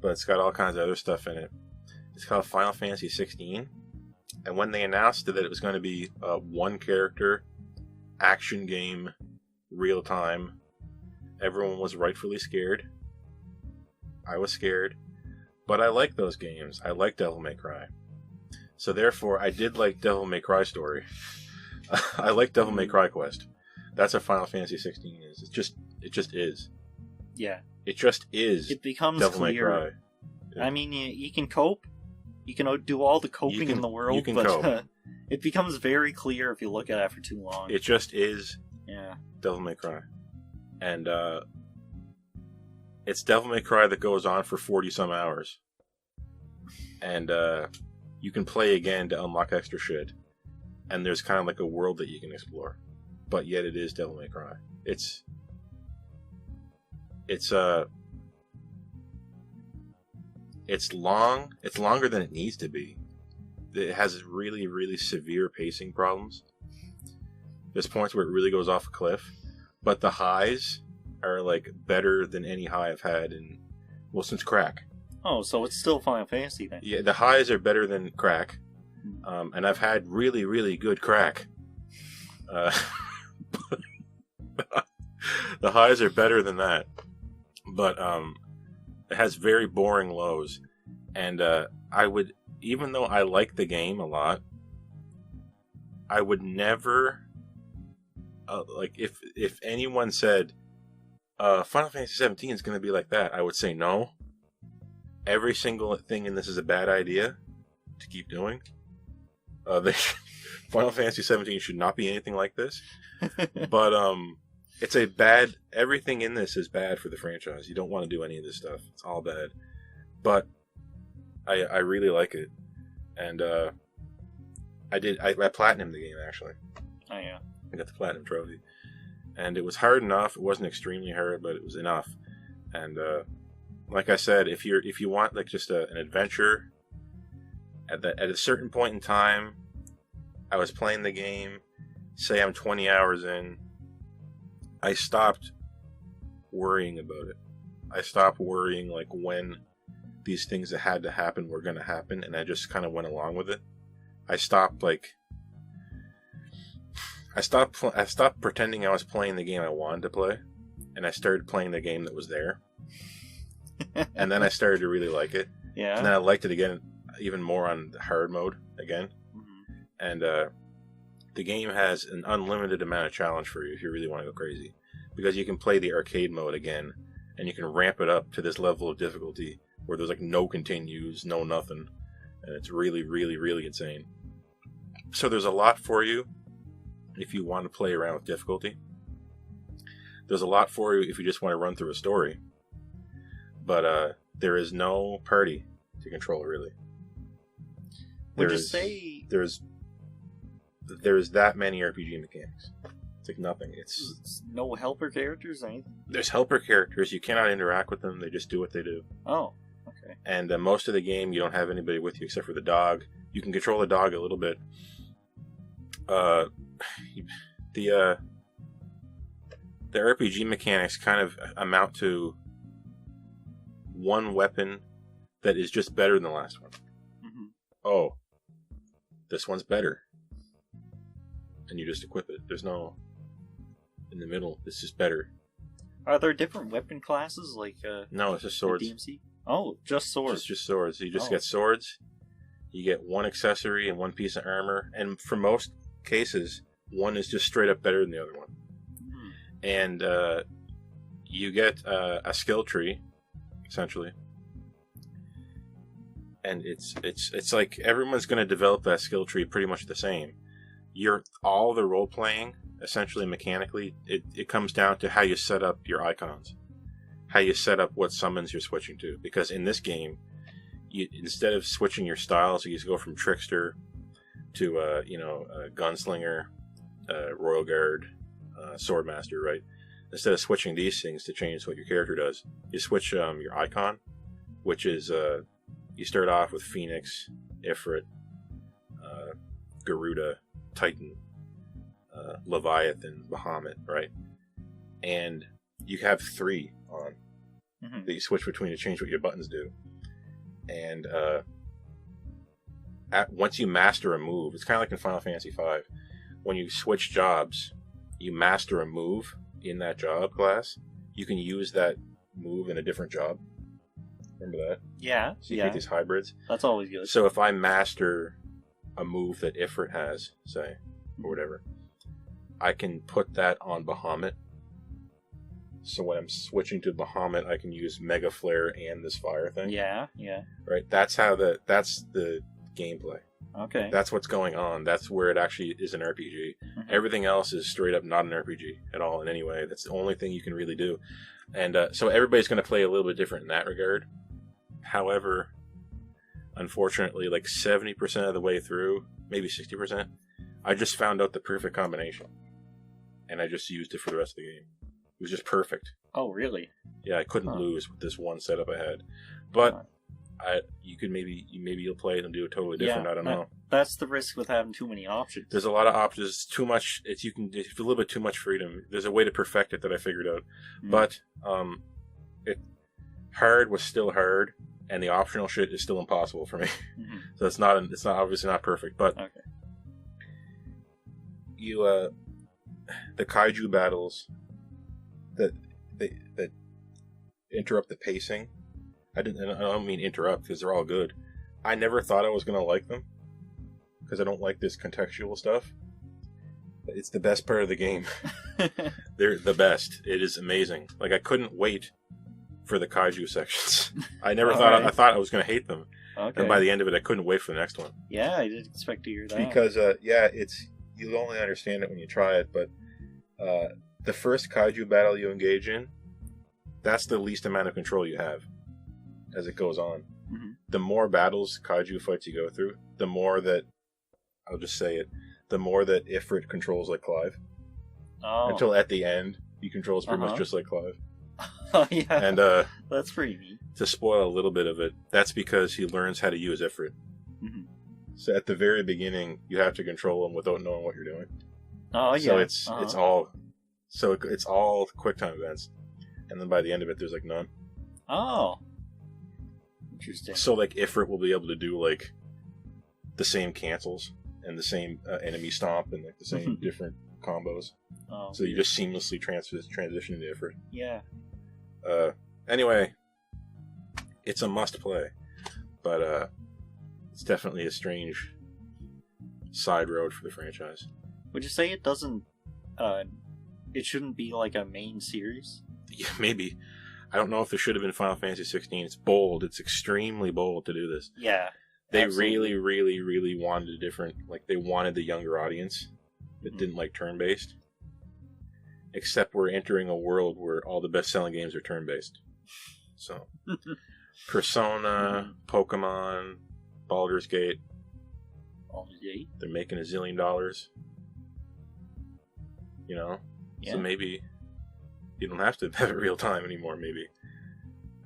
but it's got all kinds of other stuff in it. It's called Final Fantasy 16. And when they announced that it was going to be a one character action game, real time, everyone was rightfully scared. I was scared. But I like those games. I like Devil May Cry. So therefore, I did like Devil May Cry Story. I like Devil May Cry Quest. That's what Final Fantasy 16 is. It just is. Yeah. It just is. It becomes Devil clear. May Cry. Yeah. I mean, you can cope. You can do all the coping in the world, but it becomes very clear if you look at it for too long. It just is. Yeah. Devil May Cry. And it's Devil May Cry that goes on for 40 some hours. And you can play again to unlock extra shit. And there's kind of like a world that you can explore. But yet it is Devil May Cry. It's long. It's longer than it needs to be. It has really, really severe pacing problems. There's points where it really goes off a cliff. But the highs are like better than any high I've had since Crack. Oh, so it's still Final Fantasy then? Yeah, the highs are better than Crack. And I've had really, really good Crack. The highs are better than that. But it has very boring lows. And I would, even though I like the game a lot, I would never, like, if anyone said, Final Fantasy 17 is going to be like that, I would say no. Every single thing in this is a bad idea to keep doing. Final Fantasy 17 should not be anything like this. But it's a bad, everything in this is bad for the franchise. You don't want to do any of this stuff. It's all bad. But I really like it. And I platinumed the game, actually. Oh, yeah. I got the platinum trophy. And it was hard enough. It wasn't extremely hard, but it was enough. And like I said, if you want like just an adventure, at a certain point in time, I was playing the game. Say I'm 20 hours in, I stopped worrying about it. I stopped worrying like when these things that had to happen were going to happen, and I just kind of went along with it. I stopped pretending I was playing the game I wanted to play, and I started playing the game that was there. And then I started to really like it. Yeah. And then I liked it again, even more on the hard mode again. Mm-hmm. And the game has an unlimited amount of challenge for you if you really want to go crazy, because you can play the arcade mode again, and you can ramp it up to this level of difficulty where there's like no continues, no nothing, and it's really, really, really insane. So there's a lot for you if you want to play around with difficulty. There's a lot for you if you just want to run through a story. But there is no party to control, really. Would you say there's that many RPG mechanics? It's like nothing. It's no helper characters, anything? There's helper characters. You cannot interact with them. They just do what they do. Oh, okay. And most of the game, you don't have anybody with you except for the dog. You can control the dog a little bit. The RPG mechanics kind of amount to one weapon that is just better than the last one. Mm-hmm. Oh, this one's better. And you just equip it. There's no in the middle. It's just better. Are there different weapon classes like no, it's just swords. DMC? Oh, just swords. Just swords. You just get swords. You get one accessory and one piece of armor, and for most cases, one is just straight up better than the other one. And you get a skill tree, essentially, and it's like everyone's going to develop that skill tree pretty much the same. All the role playing, essentially mechanically, it comes down to how you set up your icons, how you set up what summons you're switching to. Because in this game, instead of switching your styles, you just go from trickster to gunslinger, royal guard, swordmaster, right? Instead of switching these things to change what your character does, you switch your icon, which is you start off with Phoenix, Ifrit, Garuda, Titan, Leviathan, Bahamut, right? And you have 3 on that you switch between to change what your buttons do. And once you master a move, it's kind of like in Final Fantasy V. When you switch jobs, you master a move in that job class. You can use that move in a different job. Remember that? Yeah. So you get these hybrids. That's always good. So if I master a move that Ifrit has, say, or whatever, I can put that on Bahamut. So when I'm switching to Bahamut, I can use Mega Flare and this fire thing. Yeah. Right. That's the gameplay. Okay. That's what's going on. That's where it actually is an RPG. Everything else is straight up not an RPG at all in any way. That's the only thing you can really do. And so everybody's going to play a little bit different in that regard. However, unfortunately, like 70% of the way through, maybe 60%, I just found out the perfect combination. And I just used it for the rest of the game. It was just perfect. Oh, really? Yeah, I couldn't lose with this one setup I had. But you could maybe you'll play it and do it totally different. I don't know. That's the risk with having too many options. There's a lot of options. It's too much. It's a little bit too much freedom. There's a way to perfect it that I figured out. But hard was still hard, and the optional shit is still impossible for me. So it's not obviously not perfect. But the kaiju battles that interrupt the pacing. I don't mean interrupt because they're all good. I never thought I was going to like them because I don't like this contextual stuff. It's the best part of the game. They're the best. It is amazing. Like, I couldn't wait for the kaiju sections. I never thought I thought I was going to hate them. Okay. And by the end of it, I couldn't wait for the next one. Yeah, I didn't expect to hear that. Because you'll only understand it when you try it, but the first kaiju battle you engage in, that's the least amount of control you have as it goes on. The more battles, kaiju fights you go through, the more that, I'll just say it, the more that Ifrit controls like Clive. Until at the end, he controls pretty much just like Clive. Oh, yeah. And that's pretty neat. To spoil a little bit of it, that's because he learns how to use Ifrit. So at the very beginning, you have to control him without knowing what you're doing. Oh, yeah. So it's all quick time events. And then by the end of it, there's like none. Oh. Interesting. So like Ifrit will be able to do like the same cancels and the same enemy stomp and like the same different combos. Oh, so you just seamlessly transition into Ifrit. Yeah. Anyway, it's a must play, but it's definitely a strange side road for the franchise. Would you say it doesn't? It shouldn't be like a main series. Yeah, maybe. I don't know if it should have been Final Fantasy 16. It's bold. It's extremely bold to do this. Yeah. They really, really, really wanted a different... Like, they wanted the younger audience that didn't like turn-based. Except we're entering a world where all the best-selling games are turn-based. So, Persona, Pokemon, Baldur's Gate. Baldur's Gate? They're making $1 zillion. You know? Yeah. So maybe... You don't have to have it real time anymore, maybe.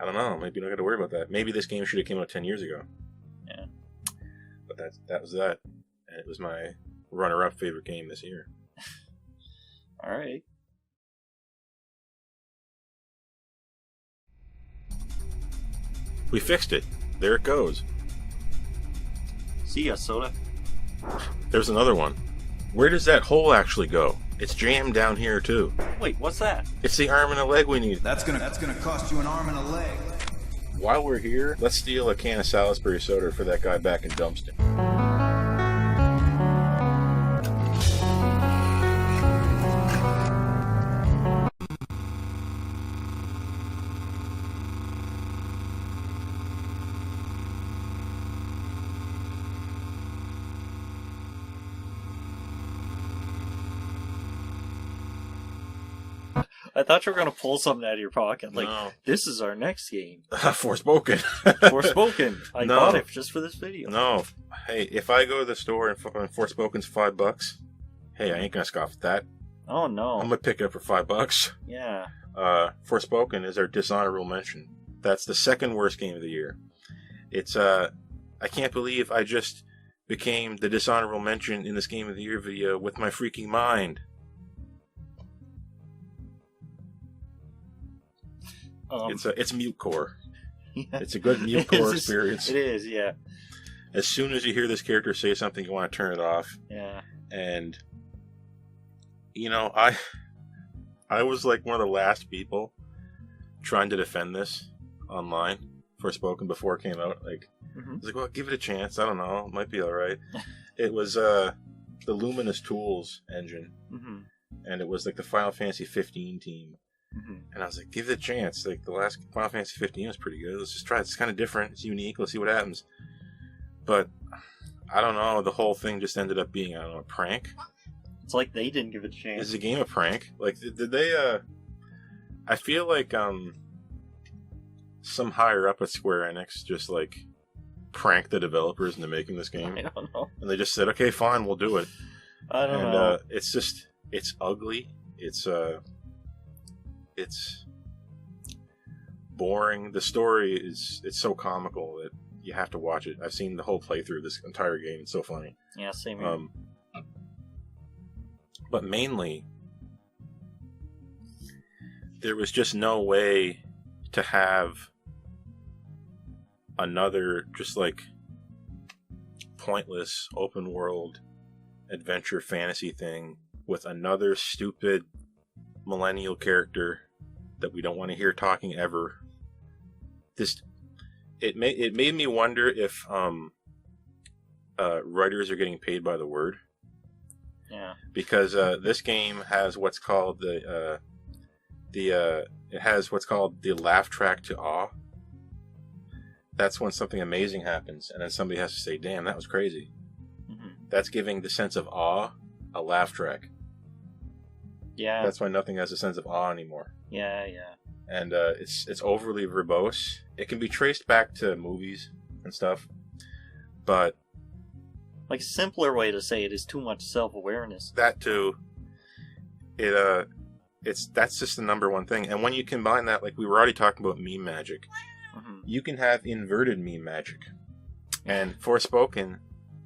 I don't know. Maybe you don't got to worry about that. Maybe this game should have came out 10 years ago. Yeah. But that was that. And it was my runner-up favorite game this year. All right. We fixed it. There it goes. See ya, Soda. There's another one. Where does that hole actually go? It's jammed down here too. Wait, what's that? It's the arm and a leg we need. That's gonna cost you an arm and a leg. While we're here, let's steal a can of Salisbury soda for that guy back in Dumpston. I thought you were going to pull something out of your pocket. Like, No. This is our next game. Forspoken. Forspoken. I No. bought it just for this video. No. Hey, if I go to the store and Forspoken's $5, hey, I ain't gonna scoff at that. Oh, no. I'm gonna pick it up for $5. Yeah. Forspoken is our dishonorable mention. That's the second worst game of the year. It's I can't believe I just became the dishonorable mention in this game of the year video with my freaking mind. It's mutecore. Yeah. It's a good mutecore experience. It is, yeah. As soon as you hear this character say something, you want to turn it off. Yeah. And you know, I was like one of the last people trying to defend this online Forspoken before it came out. Like, I was like, well, give it a chance. I don't know, it might be all right. It was the Luminous Tools engine, and it was like the Final Fantasy 15 team. And I was like, give it a chance. Like, the last Final Fantasy 15 was pretty good. Let's just try it. It's kind of different. It's unique. Let's see what happens. But I don't know. The whole thing just ended up being, I don't know, a prank. It's like they didn't give it a chance. Is the game a prank? Like, did they? I feel like some higher up at Square Enix just like pranked the developers into making this game. I don't know. And they just said, okay, fine, we'll do it. I don't know. It's ugly. It's boring. The story it's so comical that you have to watch it. I've seen the whole playthrough of this entire game. It's so funny. Yeah, same here. But mainly, there was just no way to have another just like pointless open world adventure fantasy thing with another stupid millennial character that we don't want to hear talking ever. It made me wonder if writers are getting paid by the word. Yeah. Because this game has what's called it has what's called the laugh track to awe. That's when something amazing happens, and then somebody has to say, "Damn, that was crazy." That's giving the sense of awe a laugh track. Yeah. That's why nothing has a sense of awe anymore. Yeah, yeah. And it's overly verbose. It can be traced back to movies and stuff, but like a simpler way to say it is too much self-awareness. That too. That's just the number one thing. And when you combine that, like we were already talking about meme magic, you can have inverted meme magic. And Forspoken,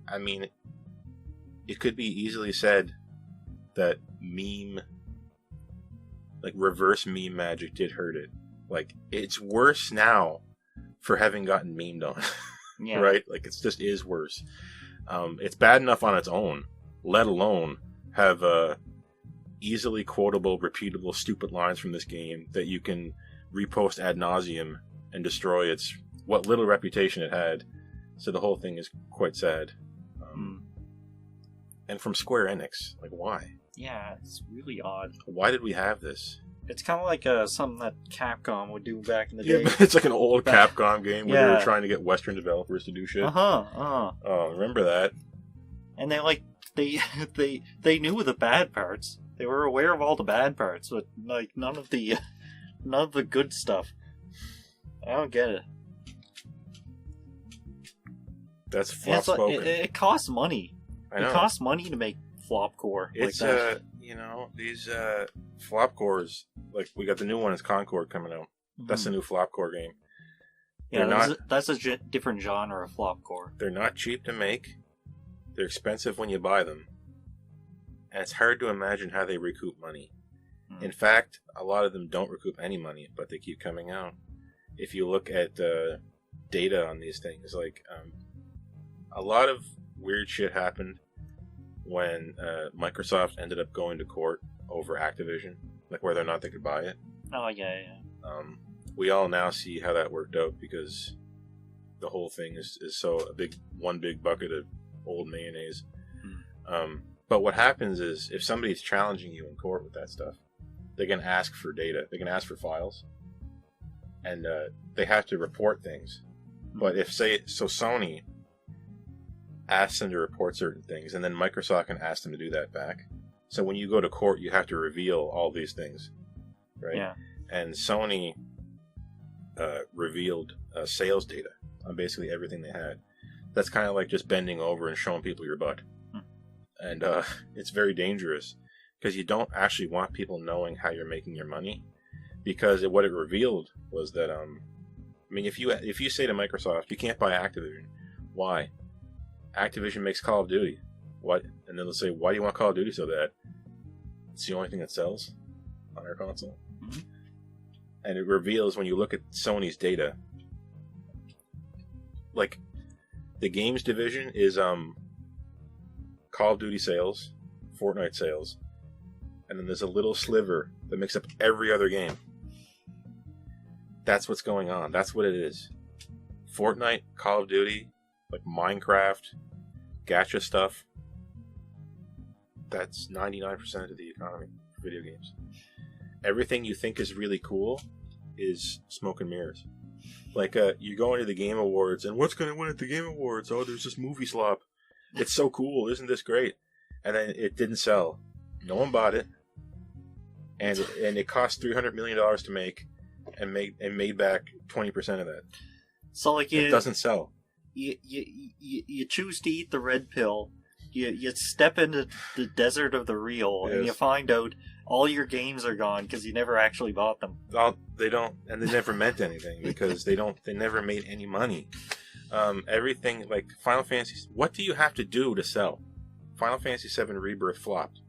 I mean, it could be easily said that reverse meme magic did hurt it. Like, it's worse now for having gotten memed on. Yeah. Right? Like, it just is worse. It's bad enough on its own, let alone have easily quotable, repeatable, stupid lines from this game that you can repost ad nauseum and destroy what little reputation it had. So the whole thing is quite sad. And from Square Enix, like, why? Yeah, it's really odd. Why did we have this? It's kind of like something that Capcom would do back in the Yeah, day. it's like an old Capcom game where they Yeah. were trying to get Western developers to do shit. Oh, remember that? And they knew the bad parts. They were aware of all the bad parts, but like none of the good stuff. I don't get it. That's And flop it's like, spoken. it costs money. I know. It costs money to make flopcore. It's like that. these flop cores, like we got the new one is Concord coming out. That's the new flopcore game. Yeah, that's a different genre of flopcore. They're not cheap to make. They're expensive when you buy them. And it's hard to imagine how they recoup money. In fact, a lot of them don't recoup any money, but they keep coming out. If you look at data on these things, like a lot of weird shit happened when Microsoft ended up going to court over Activision, like whether or not they could buy it. Oh, yeah. We all now see how that worked out because the whole thing is so one big bucket of old mayonnaise. But what happens is if somebody's challenging you in court with that stuff, they can ask for data. They can ask for files, and they have to report things. But if Sony asks them to report certain things, and then Microsoft can ask them to do that back. So when you go to court, you have to reveal all these things, right? Yeah. And Sony revealed sales data on basically everything they had. That's kind of like just bending over and showing people your butt. And it's very dangerous because you don't actually want people knowing how you're making your money, because what it revealed was that I mean, if you say to Microsoft, you can't buy Activision, why? Activision makes Call of Duty. What? And then they'll say, why do you want Call of Duty so bad? It's the only thing that sells on our console. And it reveals when you look at Sony's data, like the games division is Call of Duty sales, Fortnite sales, and then there's a little sliver that makes up every other game. That's what's going on. That's what it is. Fortnite, Call of Duty, like Minecraft, gacha stuff. That's 99% of the economy for video games. Everything you think is really cool is smoke and mirrors. Like, you go into the Game Awards, and what's going to win at the Game Awards? Oh, there's this movie slop. It's so cool. Isn't this great? And then it didn't sell. No one bought it. And it cost $300 million to make, and made back 20% of that. So, like, it doesn't sell. You choose to eat the red pill. You step into the desert of the real, and you find out all your games are gone because you never actually bought them. They don't, and they never meant anything because they never made any money. Everything, like Final Fantasy, what do you have to do to sell? Final Fantasy VII Rebirth flopped.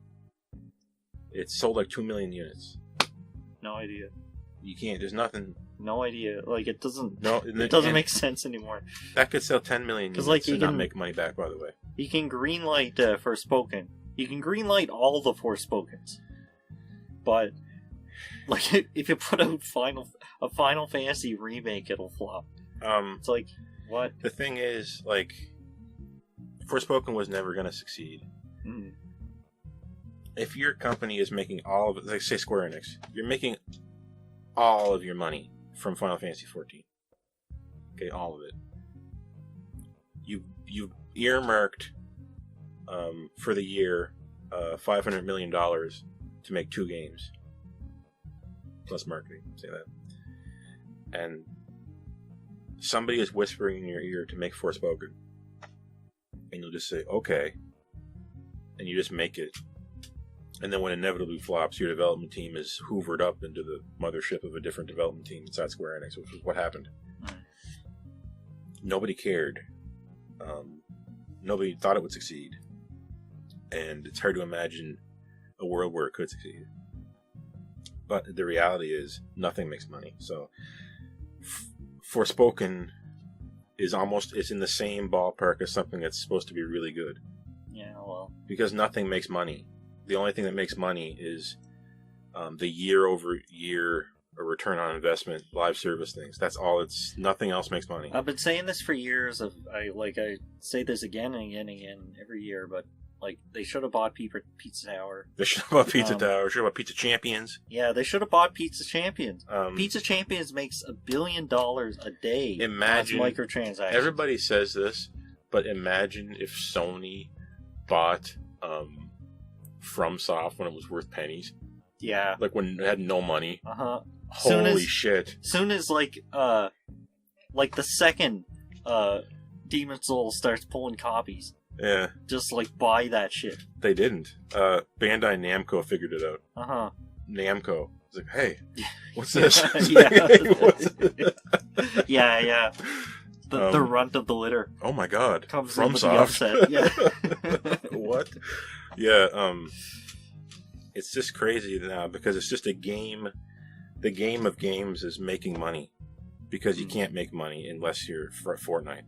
It sold like 2 million units. No idea. You can't, there's nothing. No idea. Like, it doesn't make sense anymore. That could sell 10 million units like, and not make money back, by the way. You can greenlight Forspoken. You can greenlight all the Forspokens. But, like, if you put out a Final Fantasy remake, it'll flop. It's like, what? The thing is, like, Forspoken was never going to succeed. If your company is making all of it, like say Square Enix, you're making all of your money from Final Fantasy XIV. Okay, all of it. You earmarked for the year $500 million to make 2 games. Plus marketing, say that. And somebody is whispering in your ear to make Forspoken. And you'll just say, okay. And you just make it. And then when inevitably flops, your development team is hoovered up into the mothership of a different development team inside Square Enix, which was what happened. Nobody cared. Nobody thought it would succeed. And it's hard to imagine a world where it could succeed. But the reality is, nothing makes money. So, Forspoken is it's in the same ballpark as something that's supposed to be really good. Yeah, well. Because nothing makes money. The only thing that makes money is the year-over-year return on investment live service things. That's all. Nothing else makes money. I've been saying this for years. I say this again and again and again every year, but like they should have bought Pizza Tower. They should have bought Pizza Tower. Should have bought Pizza Champions. Yeah, they should have bought Pizza Champions. Pizza Champions makes $1 billion a day. Imagine microtransactions. Everybody says this, but imagine if Sony bought FromSoft when it was worth pennies. Yeah, like when it had no money. Holy shit! Soon as like the second Demon's Souls starts pulling copies. Yeah. Just like buy that shit. They didn't. Bandai Namco figured it out. Uh-huh. Namco. It's like, hey, what's this? Yeah. The runt of the litter. Oh my god. Comes From in with Soft. the upset. Yeah. What? Yeah, it's just crazy now because it's just a game. The game of games is making money because you can't make money unless you're for Fortnite.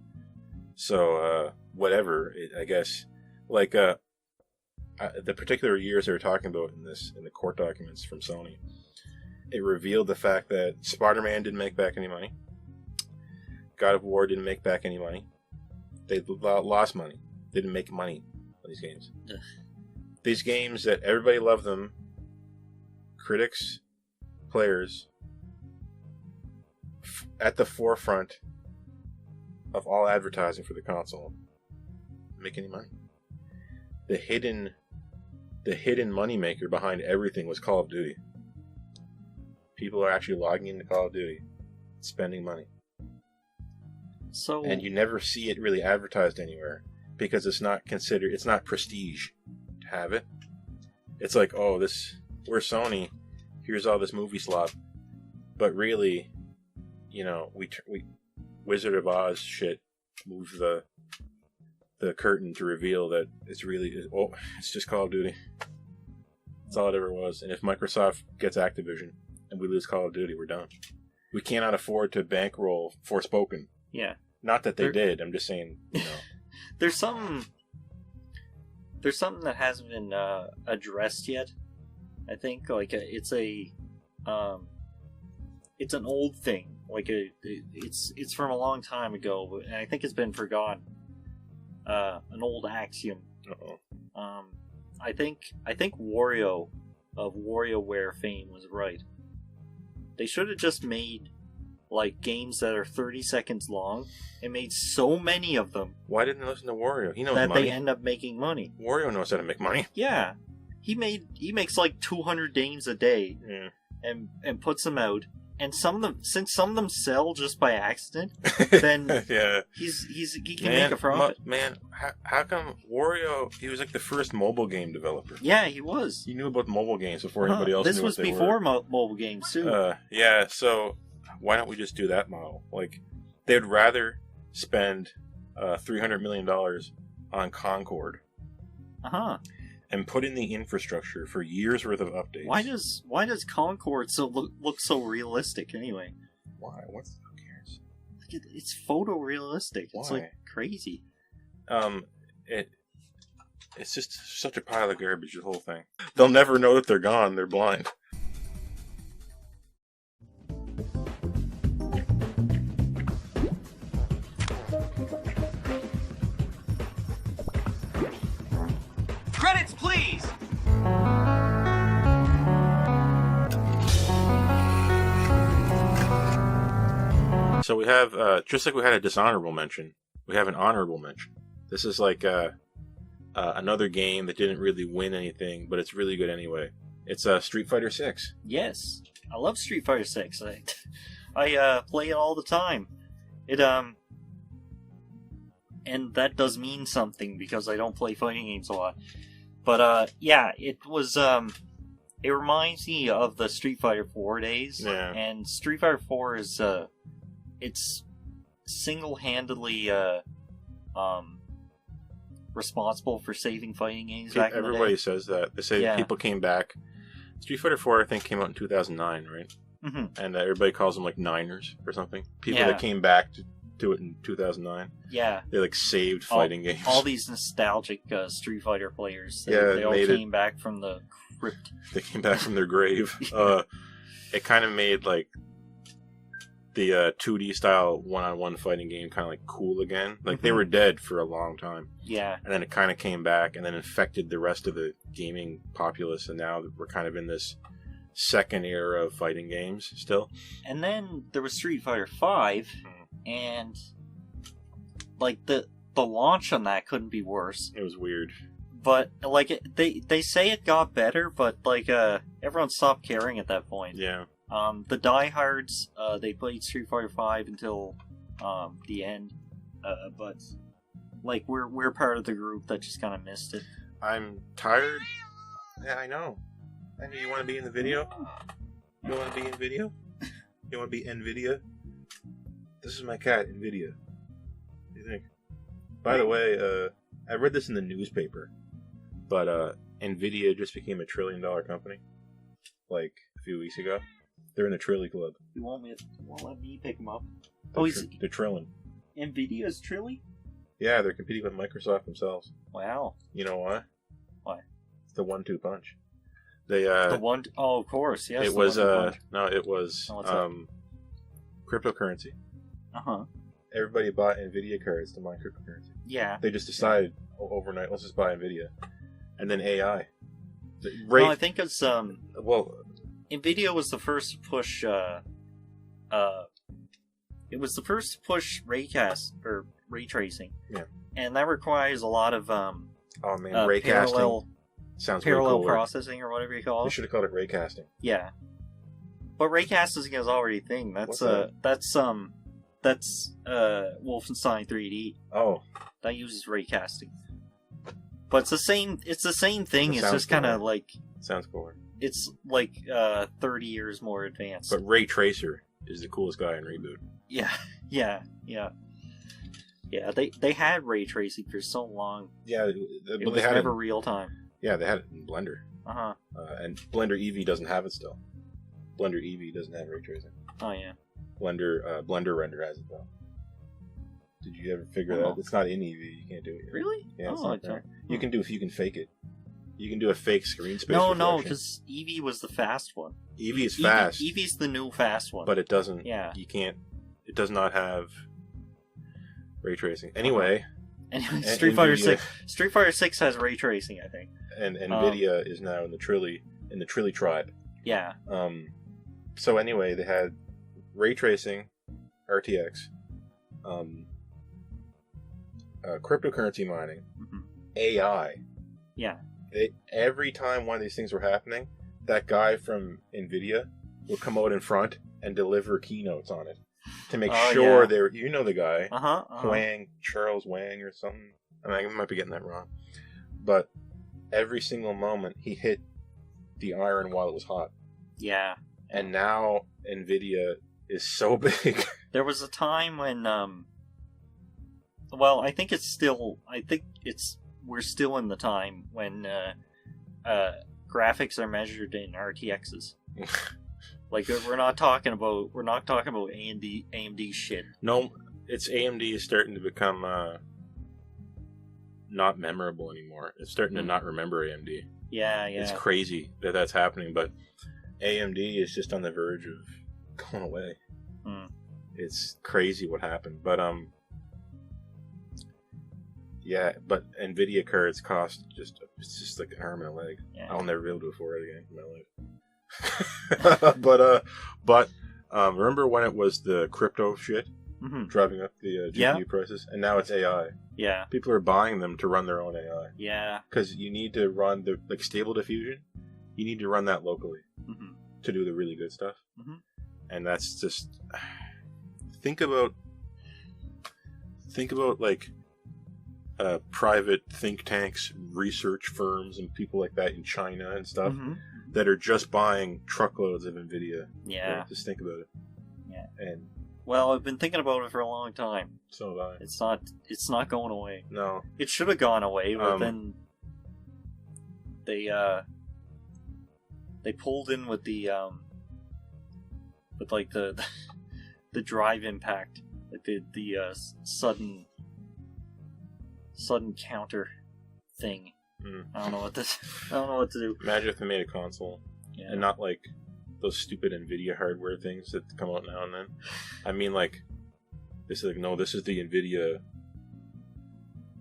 So, whatever, I guess, like, the particular years they were talking about in the court documents from Sony, it revealed the fact that Spider-Man didn't make back any money. God of War didn't make back any money. They lost money. They didn't make money on these games. Ugh. These games that everybody loved them, critics, players, at the forefront of all advertising for the console, make any money. The hidden moneymaker behind everything was Call of Duty. People are actually logging into Call of Duty, spending money. So, and you never see it really advertised anywhere because it's not prestige to have it. It's like, oh, we're Sony, here's all this movie slop, but really, we Wizard of Oz shit moved the curtain to reveal that it's just Call of Duty. That's all it ever was. And if Microsoft gets Activision and we lose Call of Duty, we're done. We cannot afford to bankroll Forspoken. Yeah. Not that they did. I'm just saying, There's something that hasn't been addressed yet. I think it's an old thing. It's from a long time ago, and I think it's been forgotten. An old axiom. Uh-oh. I think Wario of WarioWare fame was right. They should have just made games that are 30 seconds long and made so many of them. Why didn't they listen to Wario? He knows that money. They end up making money. Wario knows how to make money. Yeah, he makes 200 games a day, and puts them out. And since some of them sell just by accident, then yeah, he can make a profit. How come Wario? He was the first mobile game developer. Yeah, he was. He knew about mobile games before anybody else. This was before mobile games too. Yeah, so why don't we just do that model? They'd rather spend $300 million on Concord, and put in the infrastructure for years worth of updates. Why does Concord look so realistic anyway? Why? Who cares? It's photorealistic. Why? It's crazy. It's just such a pile of garbage. The whole thing. They'll never know that they're gone. They're blind. Credits, please! So we have, just like we had a dishonorable mention, we have an honorable mention. This is another game that didn't really win anything, but it's really good anyway. It's Street Fighter 6. Yes, I love Street Fighter 6. I play it all the time. And that does mean something because I don't play fighting games a lot. But yeah, it was. It reminds me of the Street Fighter 4 days. Yeah. And Street Fighter 4 is it's single-handedly responsible for saving fighting games back in the day. Everybody says that. They say people came back. Street Fighter 4, I think, came out in 2009, right? Mm-hmm. And everybody calls them Niners or something. People that came back to do it in 2009. Yeah. They saved fighting games. All these nostalgic Street Fighter players. They all came back from the crypt. They came back from their grave. It kind of made the 2D style one-on-one fighting game kind of cool again. They were dead for a long time. Yeah. And then it kind of came back and then infected the rest of the gaming populace, and now we're kind of in this second era of fighting games still. And then there was Street Fighter 5, and the launch on that couldn't be worse. It was weird. But they say it got better, but everyone stopped caring at that point. Yeah. The diehards they played Street Fighter 5 until the end, but we're part of the group that just kind of missed it. I'm tired. Yeah, I know. I know you want to be in the video. You want to be NVIDIA? You want to be NVIDIA? This is my cat, NVIDIA. What do you think? By the way, I read this in the newspaper, but NVIDIA just became $1 trillion company, like a few weeks ago. They're in the Trilly Club. You won't let me pick him up. They're trilling. NVIDIA's Trilly? Yeah, they're competing with Microsoft themselves. Wow. You know why? Why? It's the 1-2 punch. They of course, yes. It was cryptocurrency. Uh-huh. Everybody bought NVIDIA cards to mine cryptocurrency. Yeah. They just decided overnight, let's just buy NVIDIA. And then AI. I think it's well, NVIDIA was the first to push it was the first to push raycast or ray tracing. Yeah. And that requires a lot of raycasting sounds parallel really cool processing or whatever you call it. They should have called it raycasting. Yeah. But raycasting is already a thing. That's Wolfenstein 3D. Oh. That uses raycasting. But it's the same thing. It's just kind of like sounds cooler. It's like 30 years more advanced. But Ray Tracer is the coolest guy in Reboot. Yeah. They had ray tracing for so long. Yeah, it was never real time. Yeah, they had it in Blender. Uh-huh. And Blender EV doesn't have it still. Blender EV doesn't have ray tracing. Oh yeah. Blender Render has it though. Did you ever figure that out? It's not in EV. You can't do it yet. Really? Yeah, it's not there. You can fake it. You can do a fake screen space. No, because EV was the fast one. EV is fast. EV's the new fast one. But it doesn't. Yeah. You can't. It does not have ray tracing. Anyway. Street Fighter 6 has ray tracing, I think. And NVIDIA is now in the Trilly tribe. Yeah. So anyway, they had ray tracing, RTX, cryptocurrency mining, AI. Yeah. Every time one of these things were happening, that guy from NVIDIA would come out in front and deliver keynotes on it to make sure they were. You know the guy, Charles Wang or something. I might be getting that wrong, but every single moment he hit the iron while it was hot. Yeah. And now NVIDIA is so big. There was a time when, we're still in the time when graphics are measured in RTXs. Like we're not talking about AMD shit. No, it's AMD is starting to become not memorable anymore. It's starting to not remember AMD. Yeah. It's crazy that that's happening, but AMD is just on the verge of going away. It's crazy what happened, but yeah, but NVIDIA cards cost it's just like an arm and a leg. Yeah. I'll never be able to afford it again in my life. but remember when it was the crypto shit driving up the GPU prices, and now it's AI. Yeah, people are buying them to run their own AI. Yeah, because you need to run the Stable Diffusion. You need to run that locally to do the really good stuff, and that's just think about like private think tanks, research firms, and people like that in China and stuff that are just buying truckloads of NVIDIA. Yeah. Right? Just think about it. Yeah. And well, I've been thinking about it for a long time. So have I. It's not going away. No. It should have gone away, but then they pulled in with the the drive impact, like the sudden counter thing. I don't know what to do. Imagine if they made a console, and not like those stupid NVIDIA hardware things that come out now and then. I mean, like this is this is the NVIDIA.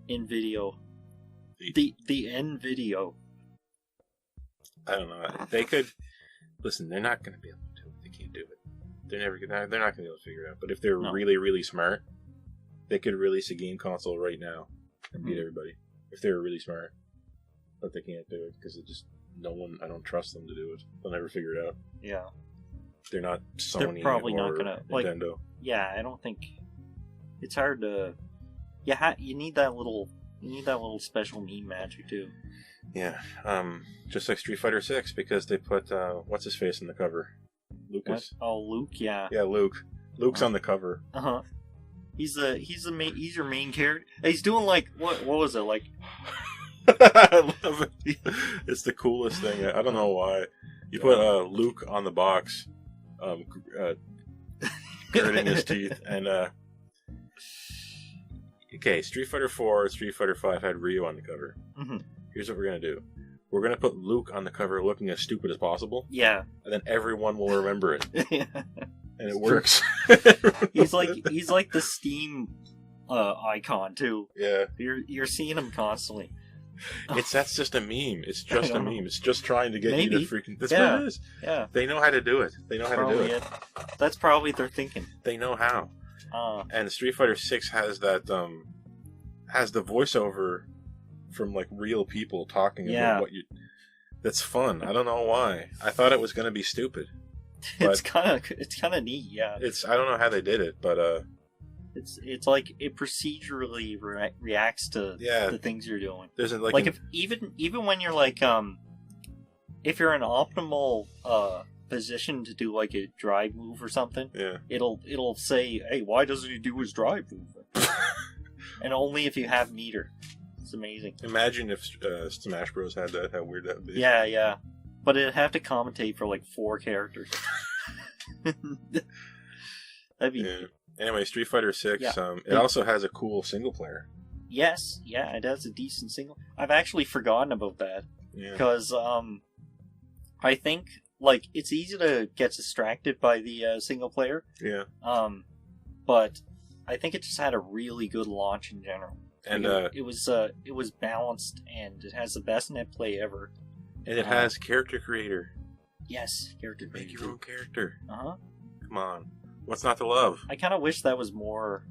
The NVIDIA. I don't know. They could listen. They're not going to be able to do it. They can't do it. They're not going to be able to figure it out. But if they're really, really smart, they could release a game console right now and beat everybody. If they were really smart, but they can't do it because I don't trust them to do it. They'll never figure it out. Yeah, they're not Sony. They're probably not gonna Nintendo. Yeah, I don't think it's hard to. Yeah, you need that little special meme magic too. Yeah, just like Street Fighter 6, because they put what's his face in the cover. Lucas. What? Oh, Luke, yeah. Yeah, Luke. Luke's on the cover. Uh-huh. He's your main character. He's doing like what was it like? I love it. It's the coolest thing. I don't know why. You put Luke on the box, gritting his teeth, and okay, Street Fighter 4 and Street Fighter 5 had Ryu on the cover. Mm-hmm. Here's what we're gonna do. We're gonna put Luke on the cover looking as stupid as possible. Yeah. And then everyone will remember it. Yeah. And it works. he's like the Steam icon too. Yeah. You're seeing him constantly. That's just a meme. It's just a meme. It's just trying to get you to freaking. That's yeah. what it is. Yeah. They know how to do it. They know how to do it. That's probably their thinking. They know how. And Street Fighter 6 has that has the voiceover from like real people talking about what you. That's fun. I don't know why. I thought it was going to be stupid. It's kind of neat. Yeah. I don't know how they did it, but it's like it procedurally reacts to the things you're doing. There's if even when you're like if you're in optimal position to do like a drive move or something, it'll say, hey, why doesn't he do his drive move? And only if you have meter. It's amazing. Imagine if Smash Bros had that, how weird that would be. Yeah. But it'd have to commentate for like 4 characters. That'd be neat. Anyway, Street Fighter 6, it also has a cool single player. Yes, yeah, it has a decent single. I've actually forgotten about that. Because I think like it's easy to get distracted by the single player. Yeah. But I think it just had a really good launch in general. And it was balanced, and it has the best net play ever. And it has character creator. Yes, character creator. Make your own character. Uh-huh. Come on. What's not to love? I kind of wish that was more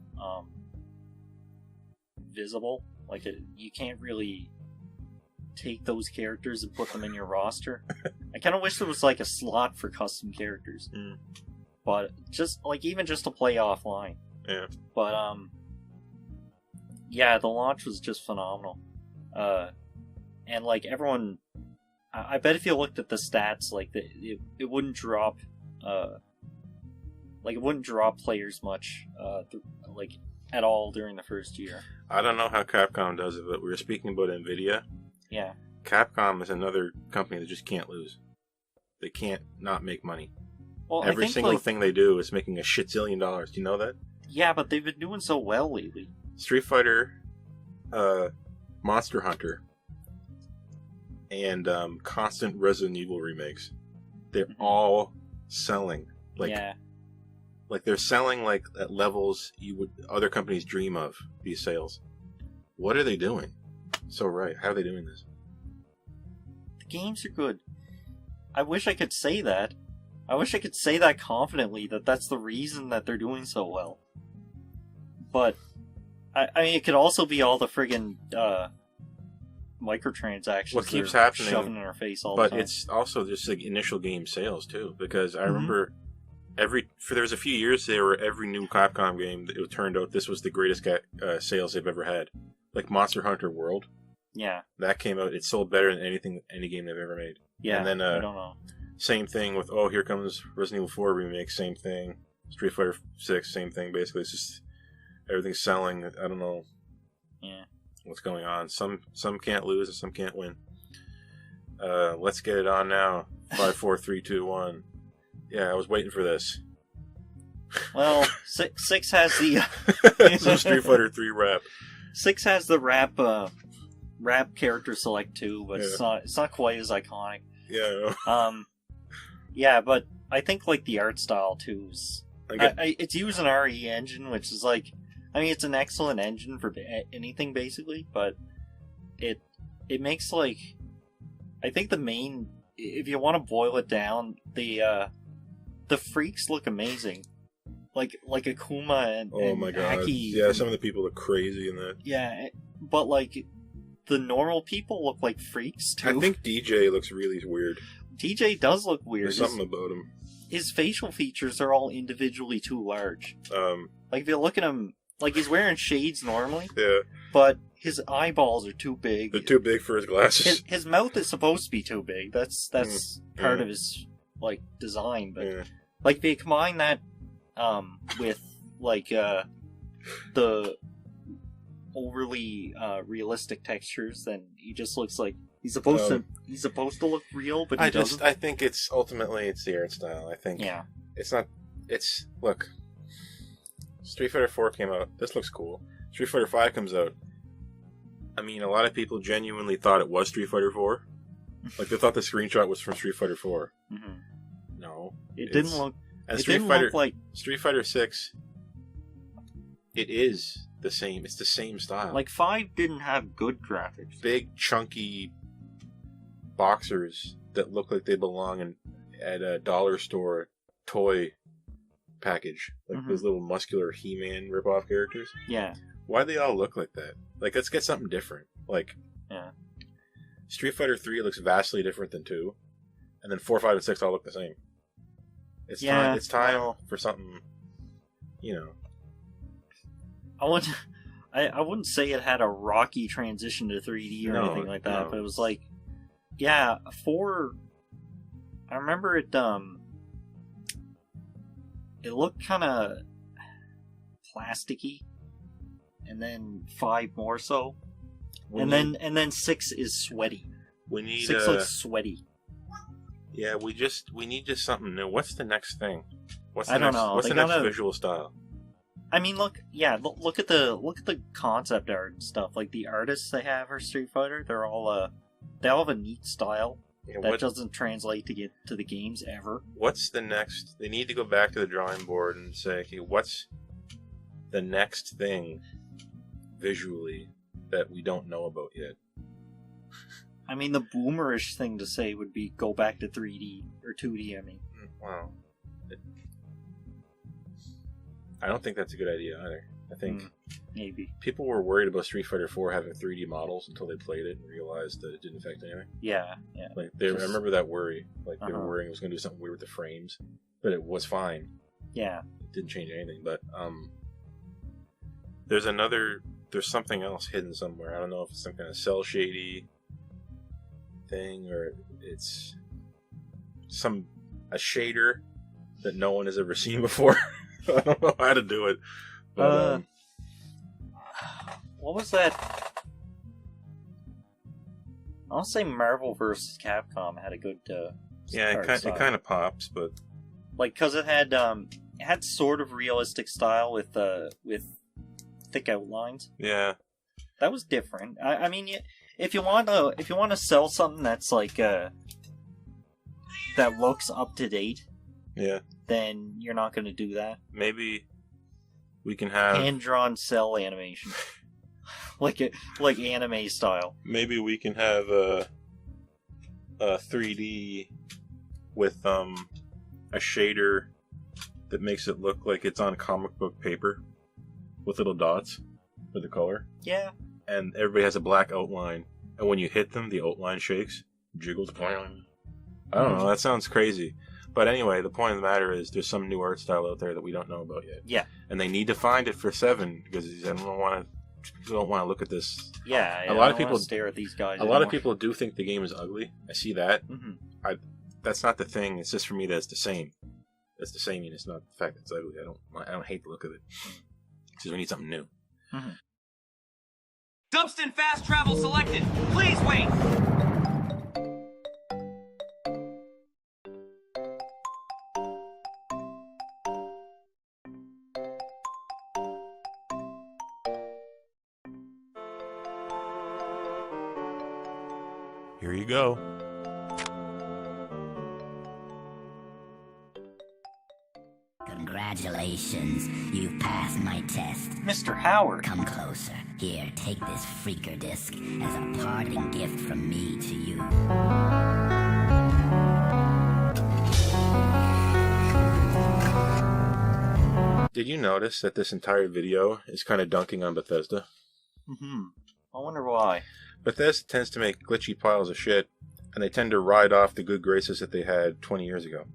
visible. Like, you can't really take those characters and put them in your roster. I kind of wish there was, like, a slot for custom characters. But even just to play offline. Yeah. But, yeah, the launch was just phenomenal. And, like, everyone... I bet if you looked at the stats, like, it wouldn't drop... it wouldn't drop players much, at all during the first year. I don't know how Capcom does it, but we were speaking about Nvidia. Yeah. Capcom is another company that just can't lose. They can't not make money. Well, every single thing they do is making a shitzillion dollars. Do you know that? Yeah, but they've been doing so well lately. Street Fighter, Monster Hunter, and constant Resident Evil remakes. They're all selling. Like they're selling like at levels other companies dream of, these sales. What are they doing? So right, how are they doing this? The games are good. I wish I could say that. I wish I could say that confidently, that that's the reason that they're doing so well. But I mean, it could also be all the friggin' microtransactions. What keeps happening, shoving in our face all the time. But it's also just like initial game sales too, because I remember there was a few years there where every new Capcom game, it turned out this was the greatest sales they've ever had. Like Monster Hunter World. Yeah. That came out, it sold better than any game they've ever made. Yeah, and then, I don't know. Same thing with, here comes Resident Evil 4 remake, same thing. Street Fighter 6, same thing, basically. It's just, everything's selling. I don't know what's going on. Some can't lose and some can't win. Let's get it on now. 5, 4, 3, 2, 1. Yeah, I was waiting for this. Well, 6 has the... Some Street Fighter 3 rap. 6 has the rap character select too, but it's not quite as iconic. Yeah, I know. Yeah, but I think like the art style too is... it's using RE engine, which is like... I mean, it's an excellent engine for anything, basically, but it makes, I think the main... If you want to boil it down, the freaks look amazing. Like Akuma and oh my god. Aki. Yeah, some of the people look crazy in that. Yeah, but, the normal people look like freaks, too. I think DJ looks really weird. DJ does look weird. There's something about him. His facial features are all individually too large. If you look at him, he's wearing shades normally. Yeah. But his eyeballs are too big. They're too big for his glasses. His mouth is supposed to be too big. That's part of his, design. But Like, they combine that with, like, the overly realistic textures, then he just looks like he's supposed to look real, but he doesn't. I think it's ultimately the art style. I think it's not. Look, Street Fighter 4 came out. This looks cool. Street Fighter 5 comes out. I mean, a lot of people genuinely thought it was Street Fighter 4. Like, they thought the screenshot was from Street Fighter 4. Mm-hmm. No, it didn't look. And it didn't look like Street Fighter 6. It is the same. It's the same style. Like, 5 didn't have good graphics. Big, chunky boxers that look like they belong at a dollar store toy package. Like those little muscular He-Man ripoff characters. Yeah. Why do they all look like that? Like, let's get something different. Like, Street Fighter 3 looks vastly different than 2. And then 4, 5, and 6 all look the same. It's time for something, you know. I wouldn't say it had a rocky transition to 3D or anything like that, but it was like, 4. I remember it. It looked kind of plasticky, and then 5 more so, and then 6 is sweaty. We need 6 looks sweaty. Yeah, we need just something new. What's the next thing? What's the I don't next, know. What's They the next gotta- visual style? I mean, look at the concept art and stuff. Like, the artists they have for Street Fighter, they all have a neat style that doesn't translate to get to the games ever. What's the next? They need to go back to the drawing board and say, okay, what's the next thing visually that we don't know about yet? I mean, the boomerish thing to say would be go back to 3D or 2D. I mean, wow. I don't think that's a good idea either. I think maybe people were worried about Street Fighter 4 having 3D models until they played it and realized that it didn't affect anything. Yeah. Like, I remember that worry. Like, they were worrying it was going to do something weird with the frames, but it was fine. Yeah. It didn't change anything. But there's something else hidden somewhere. I don't know if it's some kind of cell shady thing or it's a shader that no one has ever seen before. I don't know how to do it. But, what was that? I'll say Marvel vs. Capcom had a good. It kind of pops, but like, cause it had sort of realistic style with thick outlines. Yeah, that was different. I mean, if you want to sell something that's like that looks up to date. Yeah. Then you're not going to do that. Maybe we can have hand-drawn cell animation, like anime style. Maybe we can have a 3D with a shader that makes it look like it's on comic book paper with little dots for the color. Yeah. And everybody has a black outline, and when you hit them, the outline shakes, jiggles. I don't know. That sounds crazy. But anyway, the point of the matter is there's some new art style out there that we don't know about yet. Yeah. And they need to find it for 7 because I don't want to look at this. Yeah. A lot of people stare at these guys. A lot of people do think the game is ugly. I see that. Mm-hmm. That's not the thing. It's just for me that it's the same. It's the same, and it's not the fact that it's ugly. I don't hate the look of it. It's just we need something new. Mm-hmm. Dumpston fast travel selected. Please wait. Here you go. Congratulations, you've passed my test. Mr. Howard. Come closer. Here, take this freaker disc as a parting gift from me to you. Did you notice that this entire video is kind of dunking on Bethesda? Mm-hmm. I wonder why. Bethesda tends to make glitchy piles of shit, and they tend to ride off the good graces that they had 20 years ago.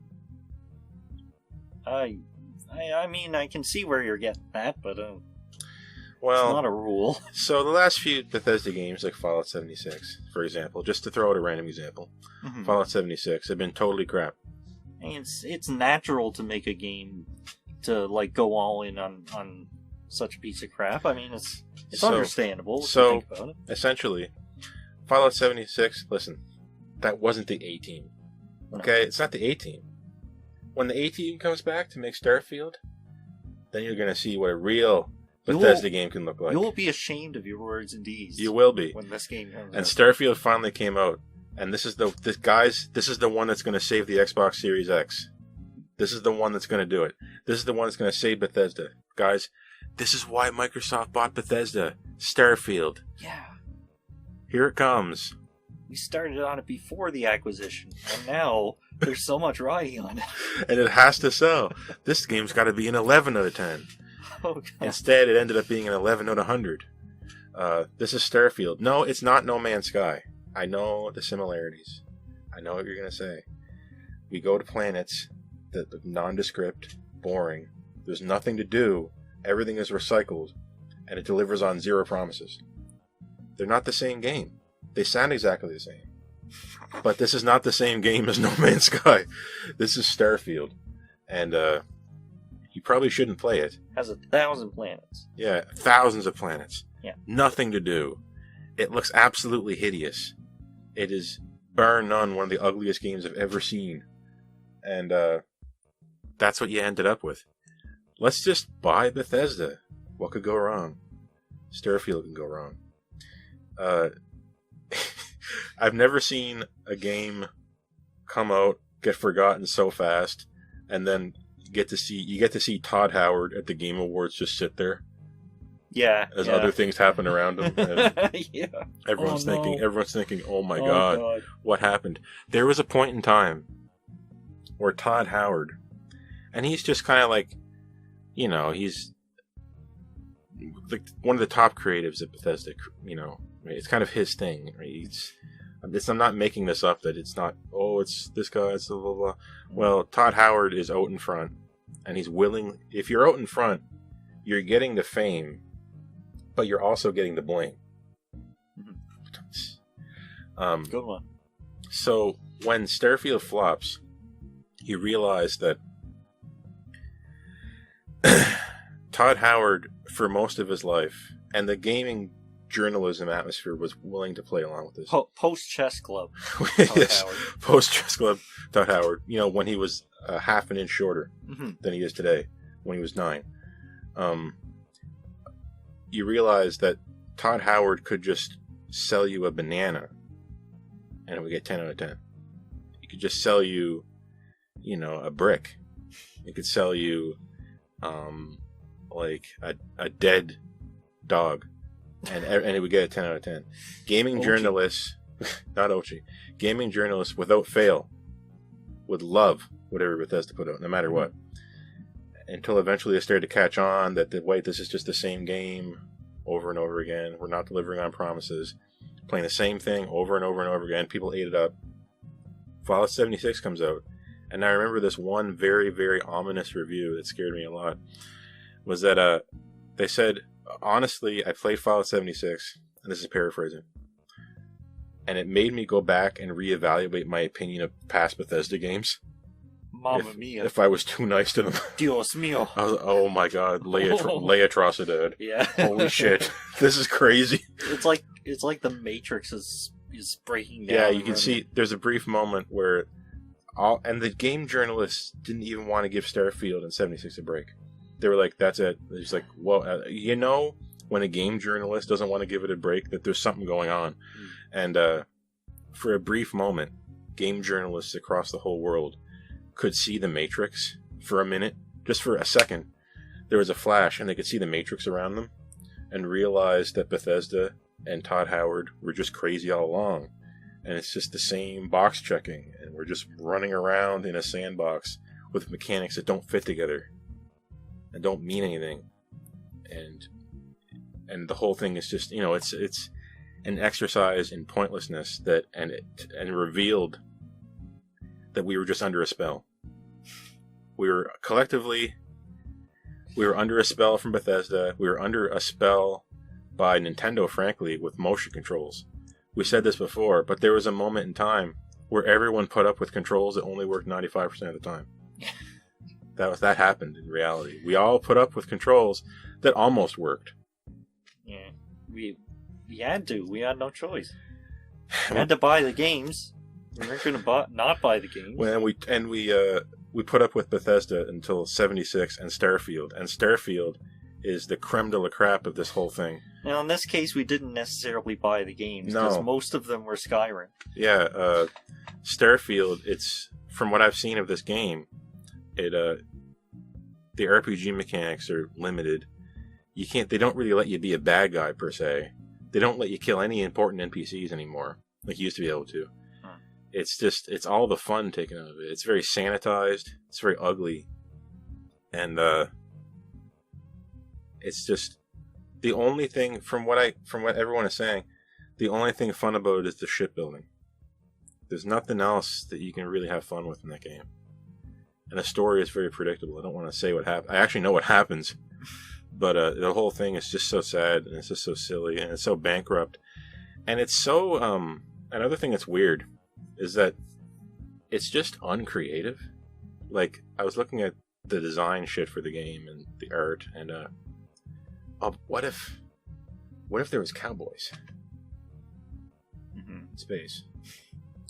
I mean, I can see where you're getting that, but well, it's not a rule. So the last few Bethesda games, like Fallout 76, for example, just to throw out a random example, Fallout 76 have been totally crap. And it's natural to make a game to like go all in on such a piece of crap. I mean, it's understandable. If you think about it. Essentially, Fallout 76. Listen, that wasn't the A team. Okay, it's not the A team. When the A team comes back to make Starfield, then you're gonna see what a real Bethesda game can look like. You will be ashamed of your words and deeds. You will be when this game comes out. And Starfield finally came out, and this is the one that's going to save the Xbox Series X. This is the one that's going to do it. This is the one that's going to save Bethesda, guys. This is why Microsoft bought Bethesda. Starfield. Yeah. Here it comes. We started on it before the acquisition, and now there's so much riding on it. And it has to sell. This game's got to be an 11 out of 10. Oh, God. Instead, it ended up being an 11 out of 100. This is Starfield. No, it's not No Man's Sky. I know the similarities. I know what you're going to say. We go to planets that are nondescript, boring. There's nothing to do. Everything is recycled. And it delivers on zero promises. They're not the same game. They sound exactly the same. But this is not the same game as No Man's Sky. This is Starfield. And, you probably shouldn't play it. Has 1,000 planets. Yeah, thousands of planets. Yeah. Nothing to do. It looks absolutely hideous. It is, bar none, one of the ugliest games I've ever seen. And that's what you ended up with. Let's just buy Bethesda. What could go wrong? Starfield can go wrong. I've never seen a game come out, get forgotten so fast, and then you get to see Todd Howard at the Game Awards just sit there. Yeah. As other things happen around him. And yeah. Everyone's thinking, oh my God, what happened? There was a point in time where Todd Howard, and he's just kind of like, you know, he's like one of the top creatives at Bethesda, you know, it's kind of his thing. I'm not making this up that it's not, oh, it's this guy, it's blah, blah, blah. Well, Todd Howard is out in front, and he's willing, if you're out in front, you're getting the fame, but you're also getting the blame. Good one. So when Starfield flops, you realize that Todd Howard, for most of his life, and the gaming journalism atmosphere was willing to play along with this. Post Chess Club. Yes, post Chess Club, Todd Howard. You know, when he was half an inch shorter than he is today, when he was 9. You realize that Todd Howard could just sell you a banana and it would get 10 out of 10. He could just sell you, you know, a brick. He could sell you like a dead dog and it would get a 10 out of 10. Gaming journalists, not Ochi, gaming journalists without fail would love whatever Bethesda put out, no matter what. Until eventually they started to catch on that, wait, this is just the same game over and over again. We're not delivering on promises. Playing the same thing over and over and over again. People ate it up. Fallout 76 comes out. And I remember this one very, very ominous review that scared me a lot. Was that they said, honestly, I played Fallout 76, and this is paraphrasing, and it made me go back and reevaluate my opinion of past Bethesda games. Mamma mia. If I was too nice to them. Dios mío. I was, oh my God, lay atrocidad. Yeah. Holy shit. This is crazy. It's like the Matrix is breaking down. Yeah, you can see there's a brief moment where and the game journalists didn't even want to give Starfield and 76 a break. They were like, that's it. It's like, well, you know, when a game journalist doesn't want to give it a break, that there's something going on. And for a brief moment, game journalists across the whole world could see the Matrix for a minute, just for a second. There was a flash, and they could see the Matrix around them, and realized that Bethesda and Todd Howard were just crazy all along. And it's just the same box checking, and we're just running around in a sandbox with mechanics that don't fit together and don't mean anything. And the whole thing is just, you know, it's an exercise in pointlessness that and revealed that we were just under a spell. We were under a spell from Bethesda. We were under a spell by Nintendo, frankly, with motion controls. We said this before, but there was a moment in time where everyone put up with controls that only worked 95% of the time. That happened in reality. We all put up with controls that almost worked. Yeah, we had to. We had no choice. We had to buy the games. We weren't going to not buy the games. Well, we put up with Bethesda until 76 and Starfield is the creme de la crap of this whole thing. Now, in this case, we didn't necessarily buy the games because most of them were Skyrim. Yeah, Starfield. It's from what I've seen of this game. The RPG mechanics are limited. You can't. They don't really let you be a bad guy per se. They don't let you kill any important NPCs anymore, like you used to be able to. It's all the fun taken out of it. It's very sanitized. It's very ugly, and it's just the only thing from what everyone is saying. The only thing fun about it is the shipbuilding. There's nothing else that you can really have fun with in that game. And the story is very predictable. I don't want to say what happens. I actually know what happens. But the whole thing is just so sad, and it's just so silly, and it's so bankrupt. And it's so... another thing that's weird is that it's just uncreative. Like, I was looking at the design shit for the game and the art, and what if there was cowboys in space?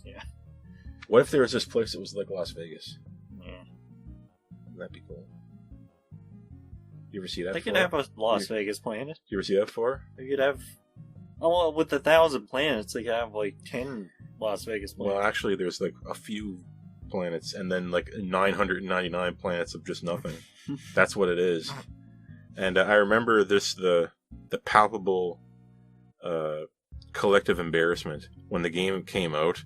Yeah. What if there was this place that was like Las Vegas? Yeah. That'd be cool. You ever see that? They could have a Las Vegas planet. You ever see that before? They could have... Oh, well, with 1,000 planets, they could have like 10 Las Vegas planets. Well, actually, there's like a few planets, and then like 999 planets of just nothing. That's what it is. And I remember the palpable collective embarrassment when the game came out,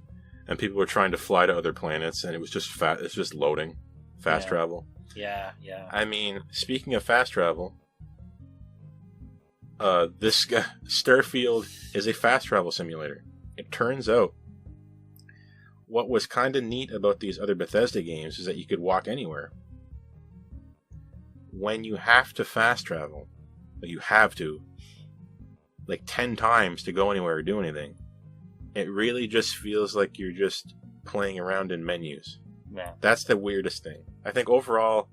and people were trying to fly to other planets, and it was just it's just loading, fast travel. Yeah. I mean, speaking of fast travel, this Starfield is a fast travel simulator. It turns out, what was kind of neat about these other Bethesda games is that you could walk anywhere. When you have to fast travel, like you have to, like 10 times to go anywhere or do anything, it really just feels like you're just playing around in menus. Yeah. That's the weirdest thing. I think overall,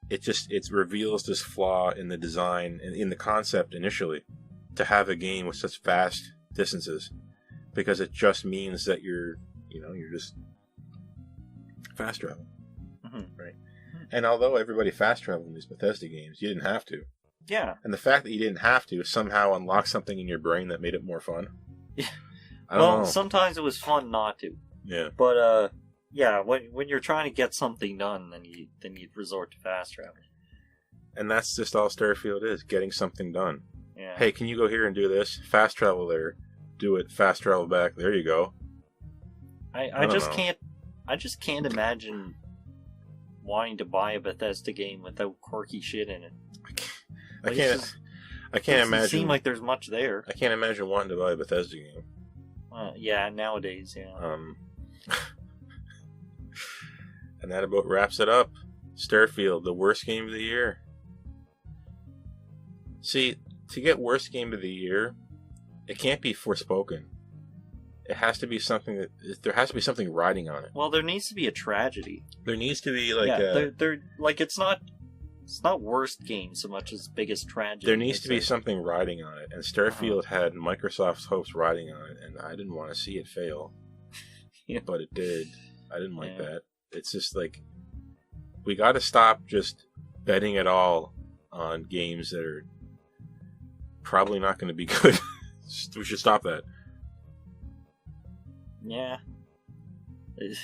it reveals this flaw in the design and in the concept initially, to have a game with such vast distances, because it just means that you're just fast traveling, right? And although everybody fast traveled in these Bethesda games, you didn't have to. Yeah. And the fact that you didn't have to somehow unlocked something in your brain that made it more fun. Yeah. I don't know. Sometimes it was fun not to. Yeah. But yeah, when you're trying to get something done, then you'd resort to fast travel. And that's just all Starfield is, getting something done. Yeah. Hey, can you go here and do this? Fast travel there. Do it. Fast travel back. There you go. I just can't imagine wanting to buy a Bethesda game without quirky shit in it. I can't imagine. It seems like there's much there. I can't imagine wanting to buy a Bethesda game. Yeah, nowadays, yeah. And that about wraps it up. Starfield, the worst game of the year. See, to get worst game of the year, it can't be Forspoken. It has to be something there has to be something riding on it. Well, there needs to be a tragedy. There needs to be like they're like it's not worst game so much as biggest tragedy. There needs to be something riding on it, and Starfield had Microsoft's hopes riding on it, and I didn't want to see it fail. Yeah. But it did. I didn't like that. It's just like, we got to stop just betting it all on games that are probably not going to be good. We should stop that. Yeah. It's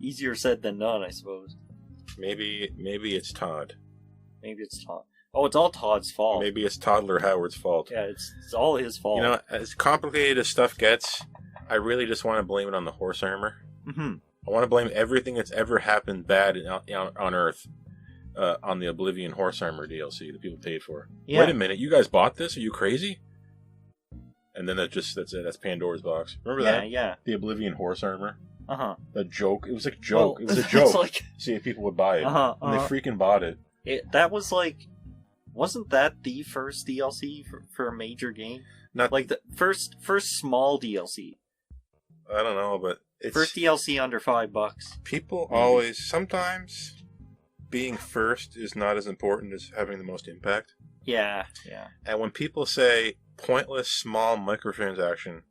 easier said than done, I suppose. Maybe it's Todd. Maybe it's Todd. Oh, it's all Todd's fault. Maybe it's Toddler Howard's fault. Yeah, it's all his fault. You know, as complicated as stuff gets, I really just want to blame it on the horse armor. Mm-hmm. I want to blame everything that's ever happened bad on Earth on the Oblivion horse armor DLC that people paid for. Yeah. Wait a minute, you guys bought this? Are you crazy? And then that's it. That's Pandora's box. Remember that? Yeah. The Oblivion horse armor. The joke. It was like a joke. Well, it was a joke. Like... See if people would buy it. And they freaking bought it. That was like, wasn't that the first DLC for a major game? Not like the first small DLC. I don't know, but First DLC under $5. People always, sometimes being first is not as important as having the most impact. Yeah. And when people say pointless small microtransaction,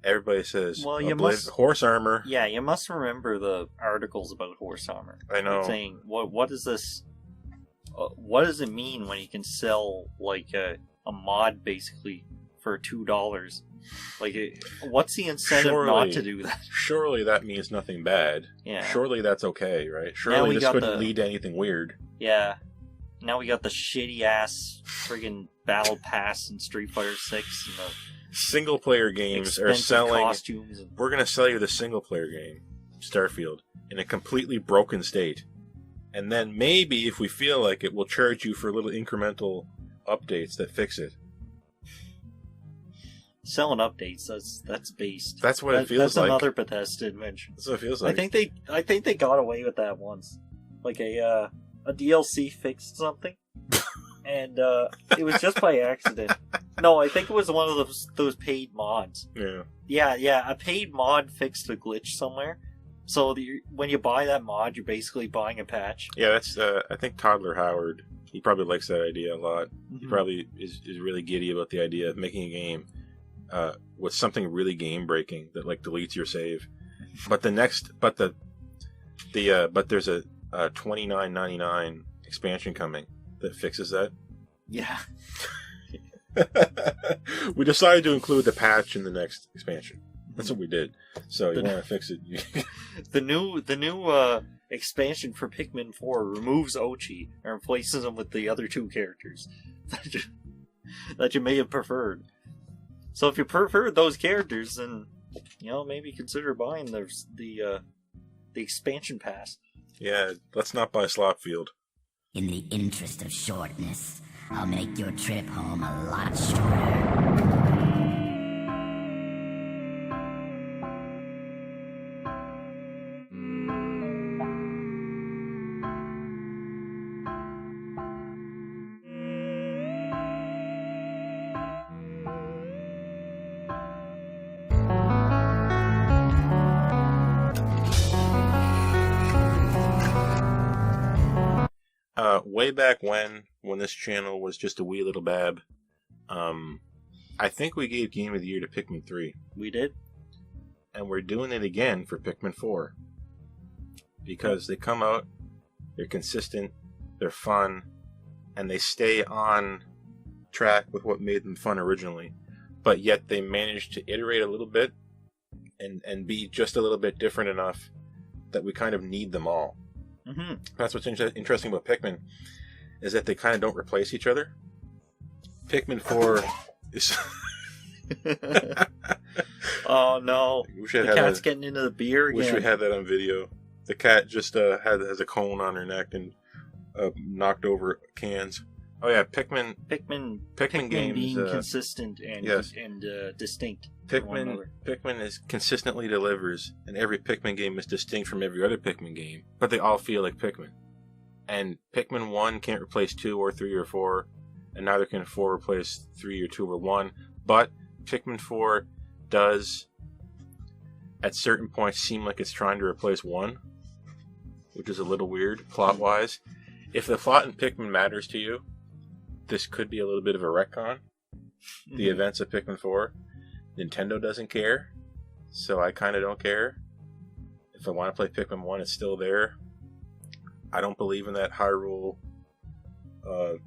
everybody says, well, you must, horse armor. Yeah, you must remember the articles about horse armor. I know. Saying, what is this? What does it mean when you can sell like a mod basically for $2? Like, what's the incentive not to do that? Surely that means nothing bad. Yeah. Surely that's okay, right? Surely this couldn't lead to anything weird. Yeah. Now we got the shitty ass friggin' battle pass in Street Fighter 6 and the single player games are selling costumes and... We're gonna sell you the single player game, Starfield, in a completely broken state. And then maybe if we feel like it, we'll charge you for little incremental updates that fix it. Selling updates, that's based. That's what it feels like. That's another Bethesda invention. That's what it feels like. I think they got away with that once. Like a DLC fixed something, and it was just by accident. No, I think it was one of those paid mods. Yeah. A paid mod fixed a glitch somewhere. So when you buy that mod, you're basically buying a patch. Yeah, that's. I think Toddler Howard. He probably likes that idea a lot. Mm-hmm. He probably is really giddy about the idea of making a game with something really game breaking that like deletes your save. But there's a $29.99 expansion coming that fixes that. Yeah. We decided to include the patch in the next expansion. That's what we did. So you want to fix it? The new expansion for Pikmin 4 removes Ochi and replaces him with the other two characters that you may have preferred. So if you prefer those characters, then maybe consider buying the expansion pass. Yeah, let's not buy Slopfield. In the interest of shortness, I'll make your trip home a lot shorter. Way back when this channel was just a wee little bab, I think we gave Game of the Year to Pikmin 3. We did. And we're doing it again for Pikmin 4. Because they come out, they're consistent, they're fun, and they stay on track with what made them fun originally. But yet they managed to iterate a little bit and be just a little bit different enough that we kind of need them all. Mm-hmm. That's what's interesting about Pikmin, is that they kind of don't replace each other. Pikmin 4 is... Oh no! The cat's getting into the beer again. Wish we had that on video. The cat just has a cone on her neck and knocked over cans. Oh yeah, Pikmin games being consistent and distinct. Pikmin is consistently delivers, and every Pikmin game is distinct from every other Pikmin game, but they all feel like Pikmin. And Pikmin 1 can't replace 2 or 3 or 4, and neither can 4 replace 3 or 2 or 1. But Pikmin 4 does, at certain points, seem like it's trying to replace 1, which is a little weird plot-wise. If the plot in Pikmin matters to you, this could be a little bit of a retcon. The events of Pikmin 4. Nintendo doesn't care, so I kind of don't care. If I want to play Pikmin 1, it's still there. I don't believe in that Hyrule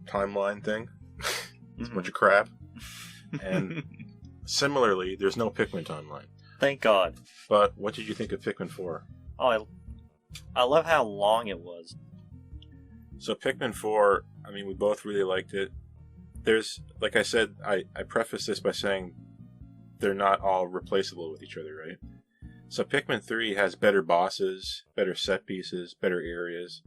timeline thing. It's a bunch of crap. And similarly, there's no Pikmin timeline. Thank God. But what did you think of Pikmin 4? Oh, I love how long it was. So Pikmin 4, I mean, we both really liked it. There's, like I said, I preface this by saying they're not all replaceable with each other, right? So Pikmin 3 has better bosses, better set pieces, better areas.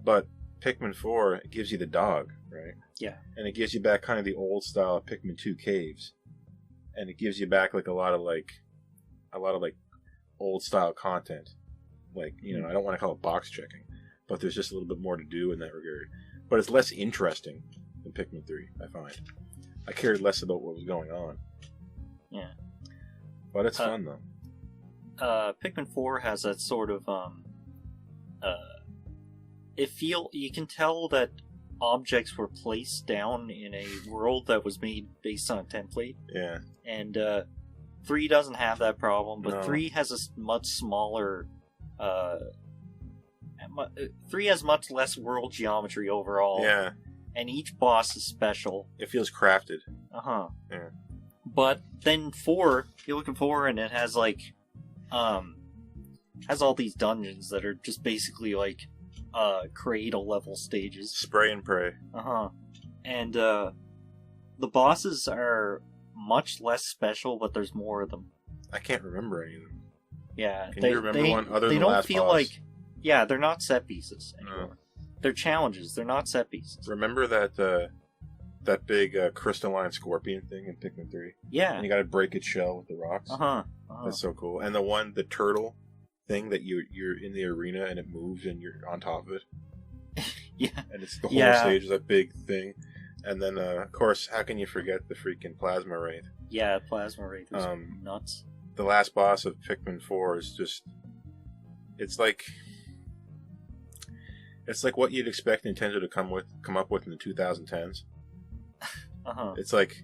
But Pikmin 4 gives you the dog, right? Yeah. And it gives you back kind of the old style Pikmin 2 caves. And it gives you back like a lot of old style content. Like, I don't want to call it box checking, but there's just a little bit more to do in that regard. But it's less interesting than Pikmin 3, I find. I cared less about what was going on. Yeah. But it's fun, though. Pikmin 4 has that sort of you can tell that objects were placed down in a world that was made based on a template. Yeah. And 3 doesn't have that problem, but No. 3 has a much smaller 3 has much less world geometry overall. Yeah. And each boss is special. It feels crafted. Uh-huh. Yeah. But then 4, you look at 4 and it has like has all these dungeons that are just basically like creatal level stages. Spray and pray. Uh-huh. And the bosses are much less special, but there's more of them. I can't remember any of them. Yeah. Can you remember one other than the don't last feel boss? like yeah, they're not set pieces anymore. No. They're challenges, they're not set pieces. Remember that big crystalline scorpion thing in Pikmin 3? Yeah. And you gotta break its shell with the rocks? Uh-huh. That's so cool. And the turtle thing that you're in the arena and it moves and you're on top of it. Yeah. And it's the whole stage is a big thing. And then, of course, how can you forget the freaking Plasma Wraith? Yeah, Plasma Wraith is nuts. The last boss of Pikmin 4 is just... It's like what you'd expect Nintendo to come up with in the 2010s. Uh-huh. It's like,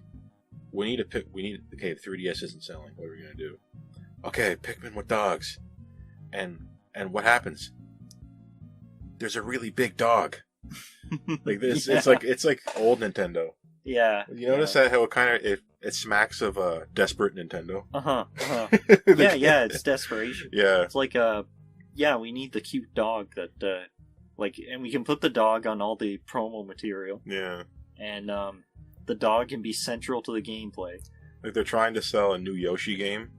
okay, the 3DS isn't selling. What are we gonna do? Okay, Pikmin with dogs. And what happens? There's a really big dog. Like this, Yeah. it's like old Nintendo. Yeah. You notice that how it smacks of desperate Nintendo. Uh-huh. Uh-huh. yeah, it's desperation. Yeah. It's like we need the cute dog that and we can put the dog on all the promo material. Yeah. And the dog can be central to the gameplay. Like they're trying to sell a new Yoshi game,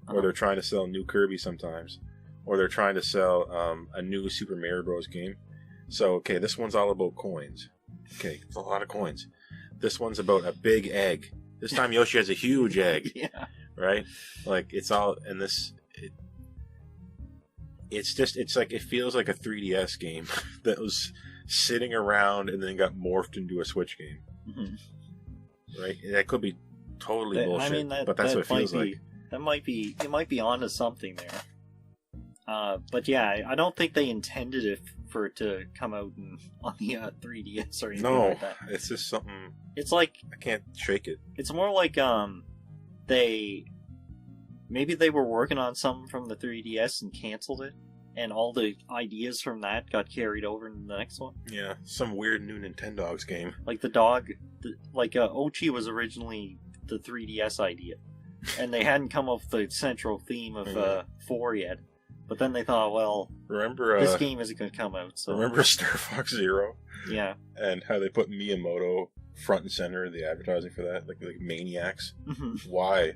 or they're trying to sell a new Kirby sometimes, or they're trying to sell a new Super Mario Bros. Game. So, okay, this one's all about coins. Okay, it's a lot of coins. This one's about a big egg. This time Yoshi has a huge egg. Yeah. Right? Like, it's all... And this... It's like... It feels like a 3DS game that was sitting around and then got morphed into a Switch game. Mm-hmm. Right? That could be totally bullshit, I mean, but that's what it feels like. It might be onto something there. But yeah, I don't think they intended it for it to come out on the 3DS or anything like that. It's just something. It's like I can't shake it. It's more like maybe they were working on something from the 3DS and canceled it, and all the ideas from that got carried over into the next one. Yeah, some weird new Nintendogs game. Like the dog, Ochi was originally the 3DS idea, and they hadn't come up with the central theme of 4 yet. But then they thought, well, remember this game isn't going to come out. So remember Star Fox Zero? Yeah. And how they put Miyamoto front and center of the advertising for that, like maniacs. Mm-hmm. Why?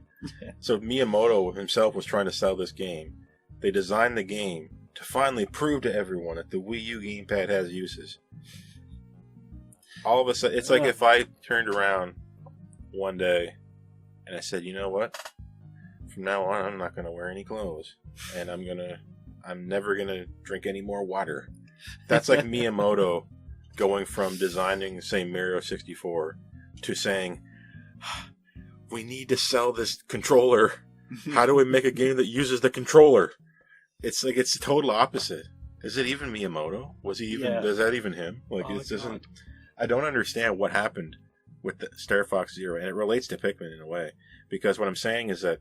So Miyamoto himself was trying to sell this game. They designed the game to finally prove to everyone that the Wii U gamepad has uses. All of a sudden, it's like if I turned around one day and I said, you know what? From now on, I'm not going to wear any clothes, and I'm never going to drink any more water. That's like Miyamoto going from designing, say, Mario 64 to saying, we need to sell this controller. How do we make a game that uses the controller? It's like, it's the total opposite. Is it even Miyamoto? Was he even, is that even him? Like, it doesn't, I don't understand what happened with the Star Fox Zero, and it relates to Pikmin in a way, because what I'm saying is that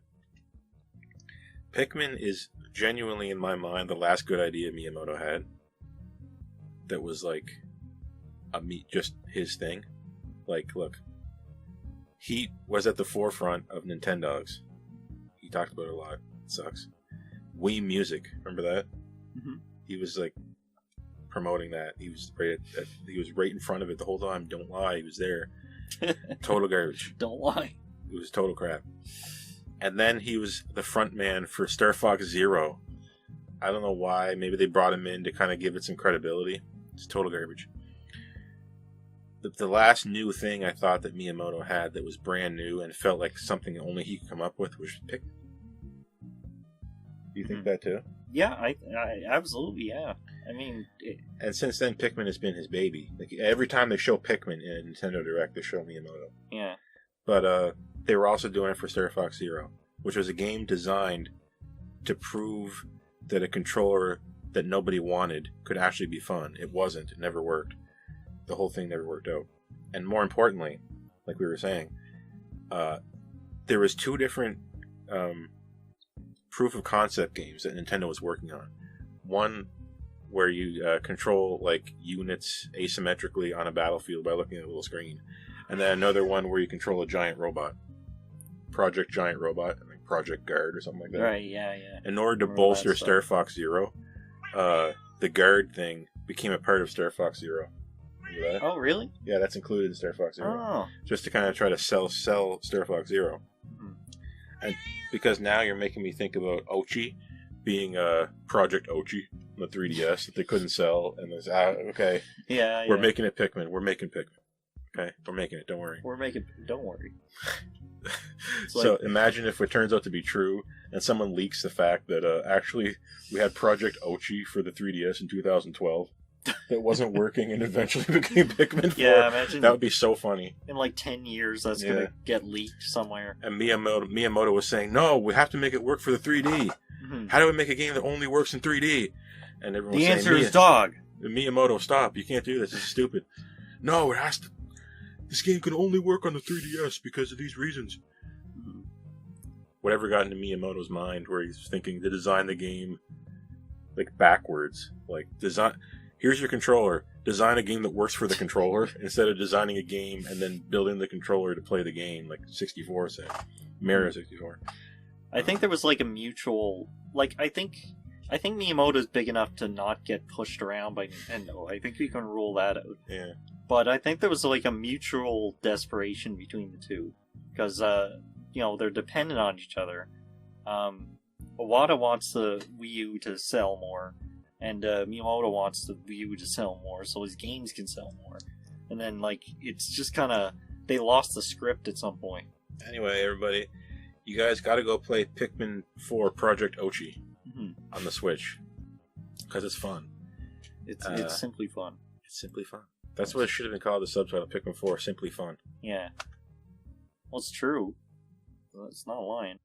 Pikmin is genuinely, in my mind, the last good idea Miyamoto had. That was like just his thing. Like, look, he was at the forefront of Nintendogs. He talked about it a lot. It sucks. Wii Music, remember that? Mm-hmm. He was like promoting that. He was right in front of it the whole time. Don't lie, he was there. Total garbage. Don't lie. It was total crap. And then he was the front man for Star Fox Zero. I don't know why. Maybe they brought him in to kind of give it some credibility. It's total garbage. The last new thing I thought that Miyamoto had that was brand new and felt like something only he could come up with was Pikmin. Do you think that too? Yeah, I absolutely, yeah. I mean... And since then, Pikmin has been his baby. Like, every time they show Pikmin in a Nintendo Direct, they show Miyamoto. Yeah. But they were also doing it for Star Fox Zero, which was a game designed to prove that a controller that nobody wanted could actually be fun. It wasn't. It never worked. The whole thing never worked out. And more importantly, like we were saying, there was 2 different proof of concept games that Nintendo was working on. One where you control like units asymmetrically on a battlefield by looking at a little screen, and then another one where you control a giant robot, Project Giant Robot, I think Project Guard or something like that. Right? Yeah. In order to bolster Star Fox Zero, the Guard thing became a part of Star Fox Zero. Remember that? Oh, really? Yeah, that's included in Star Fox Zero. Oh. Just to kind of try to sell Star Fox Zero. And because now you're making me think about Ochi being Project Ochi on the 3DS that they couldn't sell, and there's okay. Yeah. We're making it Pikmin. We're making Pikmin. Okay, we're making it. Don't worry. Don't worry. So imagine if it turns out to be true, and someone leaks the fact that actually we had Project Ochi for the 3DS in 2012 that wasn't working, and eventually became Pikmin 4. Yeah, imagine that would be so funny. In like 10 years, that's gonna get leaked somewhere. And Miyamoto was saying, "No, we have to make it work for the 3D. How do we make a game that only works in 3D?" And everyone was saying, the answer is dog. Miyamoto, stop! You can't do this. This is stupid. No, it has to. This game can only work on the 3DS because of these reasons. Whatever got into Miyamoto's mind, where he's thinking to design the game like backwards, like design. Here's your controller. Design a game that works for the controller instead of designing a game and then building the controller to play the game, like 64 said. Mario 64. I think there was like a mutual, like I think Miyamoto's big enough to not get pushed around by Nintendo. I think we can rule that out. Yeah. But I think there was like a mutual desperation between the two because they're dependent on each other. Iwata wants the Wii U to sell more, and Miyamoto wants the Wii U to sell more, so his games can sell more. And then like it's just kind of they lost the script at some point. Anyway, everybody, you guys got to go play Pikmin 4 Project Ochi on the Switch because it's fun. It's simply fun. It's simply fun. That's what it should have been called. The subtitle, Pikmin 4, Simply Fun. Yeah. Well, it's true. It's not lying.